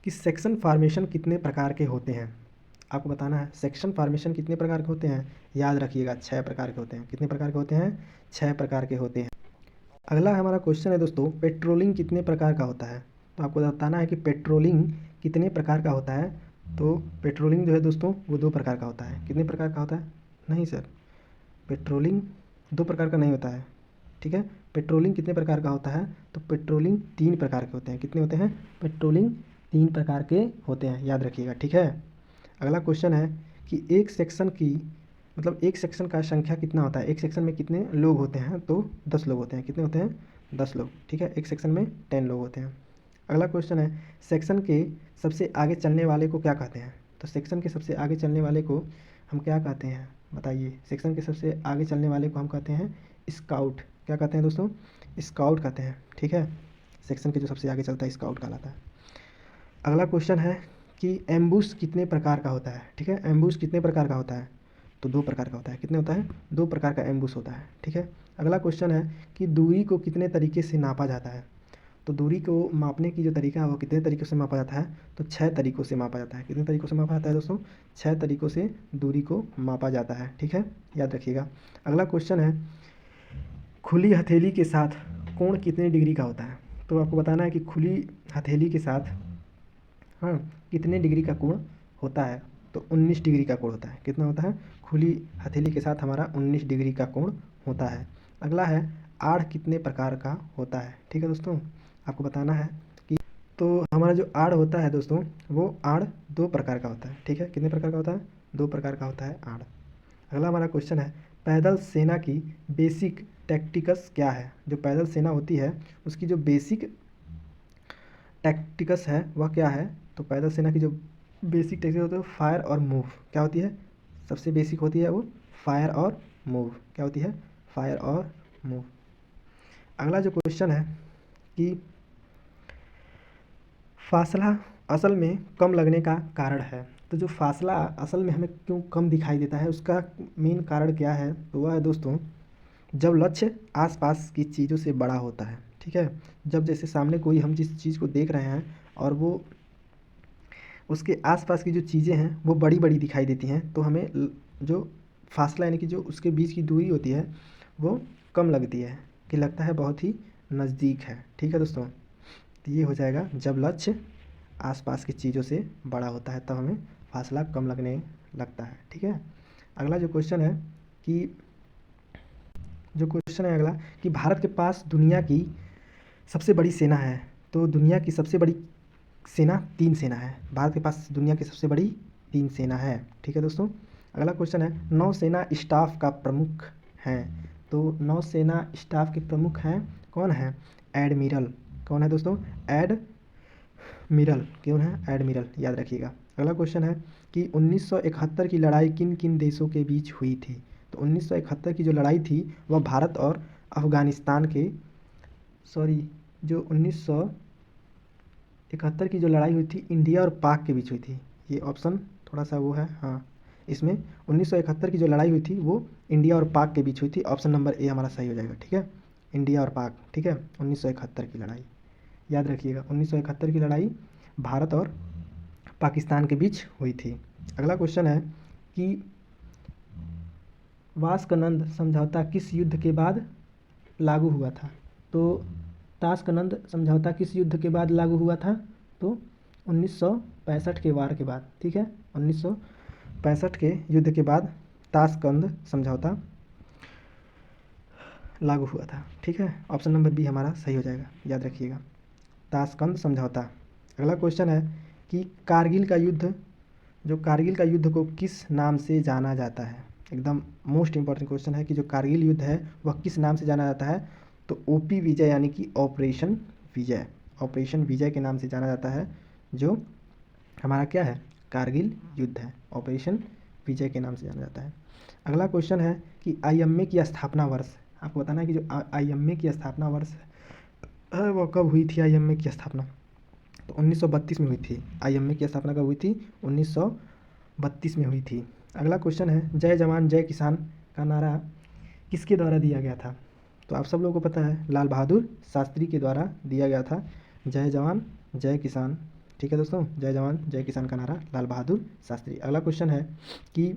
कि सेक्शन फॉर्मेशन कितने प्रकार के होते हैं? आपको बताना है सेक्शन फॉर्मेशन कितने प्रकार के होते हैं। याद रखिएगा 6 प्रकार के होते हैं। कितने प्रकार के होते हैं? 6 प्रकार के होते हैं। अगला हमारा क्वेश्चन है दोस्तों, पेट्रोलिंग कितने प्रकार का होता है? तो आपको बताना है कि पेट्रोलिंग कितने प्रकार का होता है। तो पेट्रोलिंग जो है दोस्तों वो 2 प्रकार का होता है। कितने प्रकार का होता है? नहीं सर, पेट्रोलिंग 2 प्रकार का नहीं होता है, ठीक है। पेट्रोलिंग कितने प्रकार का होता है? तो पेट्रोलिंग 3 प्रकार के होते हैं। कितने होते हैं? पेट्रोलिंग 3 प्रकार के होते हैं, याद रखिएगा, ठीक है। अगला क्वेश्चन है कि एक सेक्शन की मतलब एक सेक्शन का संख्या कितना होता है? एक सेक्शन में कितने लोग होते हैं? तो 10 लोग होते हैं। कितने होते हैं? 10 लोग, ठीक है। एक सेक्शन में 10 लोग होते हैं। अगला क्वेश्चन है सेक्शन के सबसे आगे चलने वाले को क्या कहते हैं? तो सेक्शन के सबसे आगे चलने वाले को हम क्या कहते हैं बताइए? सेक्शन के सबसे आगे चलने वाले को हम कहते हैं स्काउट। क्या कहते हैं दोस्तों? स्काउट कहते हैं, ठीक है। सेक्शन के जो सबसे आगे चलता है स्काउट कहलाता है। अगला क्वेश्चन है कि एम्बुश कितने प्रकार का होता है? ठीक है, एम्बुश कितने प्रकार का होता है? तो 2 प्रकार का होता है। कितने होता है? 2 प्रकार का एम्बुश होता है, ठीक है। अगला क्वेश्चन है कि दूरी को कितने तरीके से नापा जाता है? तो दूरी को मापने की जो तरीका है वो कितने तरीक़ों से मापा जाता है? तो 6 तरीक़ों से मापा जाता है। कितने तरीक़ों से मापा जाता है दोस्तों? 6 तरीक़ों से दूरी को मापा जाता है, ठीक है, याद रखिएगा। अगला क्वेश्चन है खुली हथेली के साथ कोण कितने डिग्री का होता है? तो आपको बताना है कि खुली हथेली के साथ हाँ कितने डिग्री का कोण होता है? तो 19 डिग्री का कोण होता है। कितना होता है? खुली हथेली के साथ हमारा 19 डिग्री का कोण होता है। अगला है आड़ कितने प्रकार का होता है? ठीक है दोस्तों, आपको बताना है कि तो हमारा जो आड़ होता है दोस्तों वो आड़ 2 प्रकार का होता है, ठीक है। कितने प्रकार का होता है? 2 प्रकार का होता है आड़। अगला हमारा क्वेश्चन है पैदल सेना की बेसिक टैक्टिक्स क्या है? जो पैदल सेना होती है उसकी जो बेसिक टैक्टिक्स है वह क्या है? तो पैदल सेना की जो बेसिक टैक्टिक्स होती है फायर और मूव। क्या होती है? सबसे बेसिक होती है वो फायर और मूव। क्या होती है? फायर और मूव। अगला जो क्वेश्चन है कि फासला असल में कम लगने का कारण है। तो जो फासला असल में हमें क्यों कम दिखाई देता है उसका मेन कारण क्या है? तो वह है दोस्तों जब लक्ष्य आसपास की चीज़ों से बड़ा होता है, ठीक है। जब जैसे सामने कोई हम जिस चीज़ को देख रहे हैं और वो उसके आसपास की जो चीज़ें हैं वो बड़ी बड़ी दिखाई देती हैं तो हमें जो फासला यानी कि जो उसके बीच की दूरी होती है वो कम लगती है, कि लगता है बहुत ही नज़दीक है, ठीक है दोस्तों। तो ये हो जाएगा जब लक्ष्य आसपास की चीज़ों से बड़ा होता है तब हमें फासला कम लगने लगता है, ठीक है। अगला जो क्वेश्चन है कि भारत के पास दुनिया की सबसे बड़ी सेना है। तो दुनिया की सबसे बड़ी सेना 3 सेना है। भारत के पास दुनिया की सबसे बड़ी 3 सेना है, ठीक है दोस्तों। अगला क्वेश्चन है नौसेना स्टाफ का प्रमुख हैं। तो नौसेना स्टाफ के प्रमुख हैं कौन है? एडमिरल। कौन है दोस्तों? एडमिरल। कौन है? एडमिरल, याद रखिएगा। अगला क्वेश्चन है कि 1971 की लड़ाई किन किन देशों के बीच हुई थी? तो 1971 की जो लड़ाई थी वह भारत और अफ़गानिस्तान के जो 1971 की जो लड़ाई हुई थी इंडिया और पाक के बीच हुई थी। ये ऑप्शन थोड़ा सा वो है, हाँ इसमें 1971 की जो लड़ाई हुई थी वो इंडिया और पाक के बीच हुई थी। ऑप्शन नंबर ए हमारा सही हो जाएगा, ठीक है, इंडिया और पाक, ठीक है। 1971 की लड़ाई याद रखिएगा, 1971 की लड़ाई भारत और पाकिस्तान के बीच हुई थी। अगला क्वेश्चन है कि वास्कनंद समझौता किस युद्ध के बाद लागू हुआ था? तो तास्कनंद समझौता किस युद्ध के बाद लागू हुआ था? तो 1965 के वार के बाद, ठीक है। 1965 के युद्ध के बाद तास्कंद समझौता लागू हुआ था, ठीक है। ऑप्शन नंबर बी हमारा सही हो जाएगा, याद रखिएगा, तास्कंद समझौता। अगला क्वेश्चन है कि कारगिल का युद्ध को किस नाम से जाना जाता है? एकदम मोस्ट इंपॉर्टेंट क्वेश्चन है कि जो कारगिल युद्ध है वह किस नाम से जाना जाता है? तो ओपी विजय यानी कि ऑपरेशन विजय के नाम से जाना जाता है। जो हमारा क्या है? कारगिल युद्ध है, ऑपरेशन विजय के नाम से जाना जाता है। अगला क्वेश्चन है कि आईएमए की स्थापना वर्ष। आपको बताना है कि जो आईएमए की स्थापना वर्ष है वो कब हुई थी? आईएमए की स्थापना तो 1932 में हुई थी। आईएमए की स्थापना कब हुई थी? 1932 में हुई थी। अगला क्वेश्चन है जय जवान जय किसान का नारा किसके द्वारा दिया गया था? तो आप सब लोगों को पता है लाल बहादुर शास्त्री के द्वारा दिया गया था जय जवान जय किसान, ठीक है दोस्तों, जय जवान जय किसान का नारा लाल बहादुर शास्त्री। अगला क्वेश्चन है कि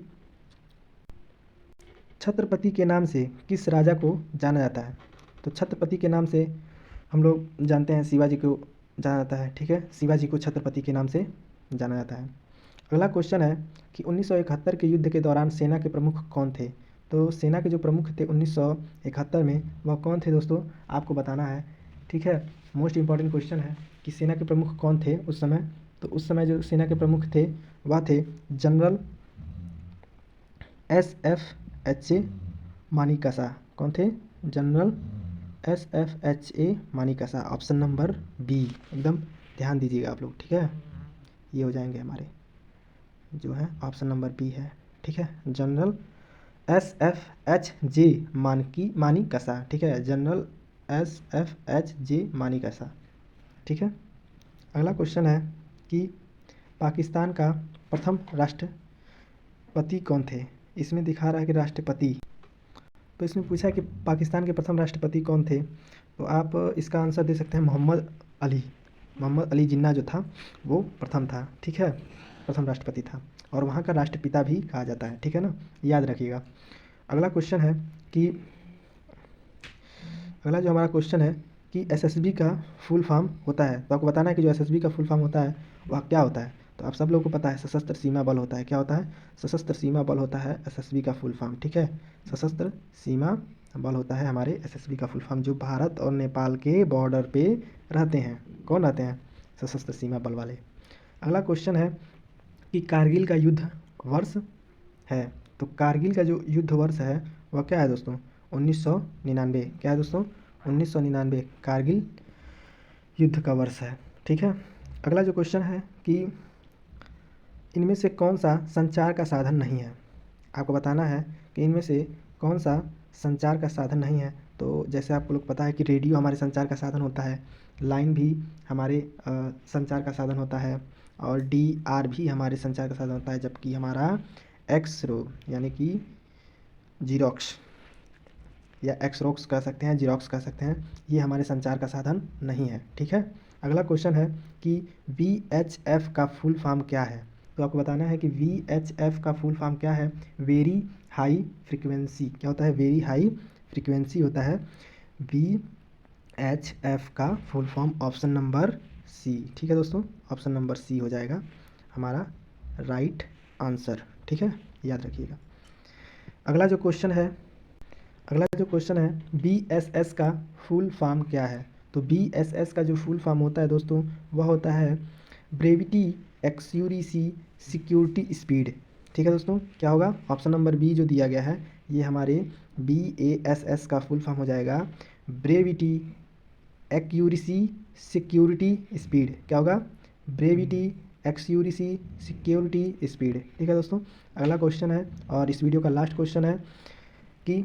छत्रपति के नाम से किस राजा को जाना जाता है? तो छत्रपति के नाम से हम लोग जानते हैं शिवाजी को जाना जाता है, ठीक है, शिवाजी को छत्रपति के नाम से जाना जाता है। अगला क्वेश्चन है कि 1971 के युद्ध के दौरान सेना के प्रमुख कौन थे? तो सेना के जो प्रमुख थे 1971 में वह कौन थे दोस्तों? आपको बताना है, ठीक है। मोस्ट इंपॉर्टेंट क्वेश्चन है कि सेना के प्रमुख कौन थे उस समय। तो उस समय जो सेना के प्रमुख थे वह थे जनरल SFHA मानिकशा। कौन थे? General SFHA Manekshaw. Option number B, एकदम ध्यान दीजिएगा आप लोग, ठीक है। ये हो जाएंगे हमारे जो है ऑप्शन नंबर बी है, ठीक है, जनरल SFHJ मानिकशा, ठीक है, जनरल SFHJ मानिकशा, ठीक है। अगला क्वेश्चन है कि पाकिस्तान का प्रथम राष्ट्रपति कौन थे? इसमें दिखा रहा है कि राष्ट्रपति, तो इसमें पूछा है कि पाकिस्तान के प्रथम राष्ट्रपति कौन थे, तो आप इसका आंसर दे सकते हैं मोहम्मद अली। मोहम्मद अली जिन्ना जो था वो प्रथम था, ठीक है, प्रथम राष्ट्रपति था, और वहाँ का राष्ट्रपिता भी कहा जाता है, ठीक है ना, याद रखिएगा। अगला क्वेश्चन है कि अगला जो हमारा क्वेश्चन है कि एसएसबी का फुल फॉर्म होता है, तो आपको बताना है कि जो एसएसबी का फुल फॉर्म होता है वह क्या होता है। तो आप सब लोगों को पता है सशस्त्र सीमा बल होता है। क्या होता है? सशस्त्र सीमा बल होता है एसएसबी का फुल फॉर्म, ठीक है। सशस्त्र सीमा बल होता है हमारे एसएसबी का फुल फॉर्म, जो भारत और नेपाल के बॉर्डर पे रहते हैं। कौन रहते हैं? सशस्त्र सीमा बल वाले। अगला क्वेश्चन है कि कारगिल का युद्ध वर्ष है, तो कारगिल का जो युद्ध वर्ष है वह क्या है दोस्तों? 1999। क्या है दोस्तों? 1999 कारगिल युद्ध का वर्ष है, ठीक है। अगला जो क्वेश्चन है कि इनमें से कौन सा संचार का साधन नहीं है। आपको बताना है कि इनमें से कौन सा संचार का साधन नहीं है। तो जैसे आपको लोग पता है कि रेडियो हमारे संचार का साधन होता है, लाइन भी हमारे संचार का साधन होता है, और DR भी हमारे संचार का साधन होता है, जबकि हमारा एक्सरो यानी कि जीरोक्स या एक्सरोक्स कह सकते हैं, जीरोक्स कह सकते हैं, ये हमारे संचार का साधन नहीं है, ठीक है। अगला क्वेश्चन है कि VHF का फुल फॉर्म क्या है। तो आपको बताना है कि VHF का फुल फॉर्म क्या है। Very high frequency. क्या होता है? वेरी हाई फ्रिक्वेंसी होता है VHF का full form. Option number C, ठीक है दोस्तों, ऑप्शन नंबर C हो जाएगा हमारा राइट आंसर, ठीक है, याद रखिएगा। अगला जो क्वेश्चन है BSS का फुल फॉर्म क्या है। तो BSS का जो फुल फॉर्म होता है दोस्तों वह होता है ब्रेविटी एक्यूरेसी सिक्योरिटी स्पीड, ठीक है दोस्तों। क्या होगा? ऑप्शन नंबर B जो दिया गया है ये हमारे BASS का फुल फॉर्म हो जाएगा ब्रेविटी एक्यूरेसी सिक्योरिटी स्पीड। क्या होगा? ब्रेविटी एक्यूरेसी सिक्योरिटी स्पीड, ठीक है दोस्तों। अगला क्वेश्चन है और इस वीडियो का लास्ट क्वेश्चन है कि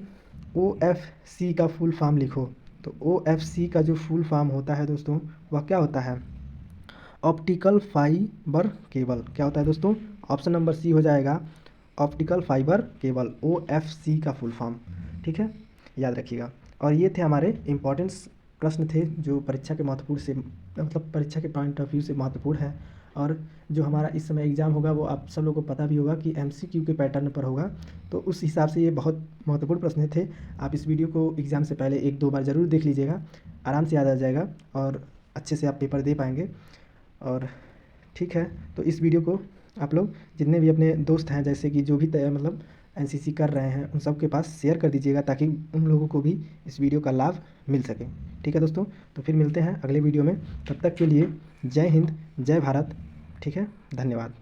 OFC का फुल फॉर्म लिखो। तो OFC का जो फुल फॉर्म होता है दोस्तों वह क्या होता है? Optical fibre cable. क्या होता है दोस्तों? ऑप्शन नंबर C हो जाएगा ऑप्टिकल फाइबर केबल, OFC का फुल फॉर्म, ठीक है, याद रखिएगा। और ये थे हमारे इम्पोर्टेंट्स प्रश्न थे जो परीक्षा के महत्वपूर्ण से मतलब परीक्षा के पॉइंट ऑफ व्यू से महत्वपूर्ण है। और जो हमारा इस समय एग्ज़ाम होगा वो आप सब लोगों को पता भी होगा कि MCQ के पैटर्न पर होगा, तो उस हिसाब से ये बहुत महत्वपूर्ण प्रश्न थे। आप इस वीडियो को एग्ज़ाम से पहले 1-2 बार ज़रूर देख लीजिएगा, आराम से याद आ जाएगा और अच्छे से आप पेपर दे पाएंगे। और ठीक है, तो इस वीडियो को आप लोग जितने भी अपने दोस्त हैं जैसे कि जो भी मतलब NCC कर रहे हैं उन सब के पास शेयर कर दीजिएगा ताकि उन लोगों को भी इस वीडियो का लाभ मिल सके, ठीक है दोस्तों। तो फिर मिलते हैं अगले वीडियो में, तब तक के लिए जय हिंद, जय भारत, ठीक है, धन्यवाद।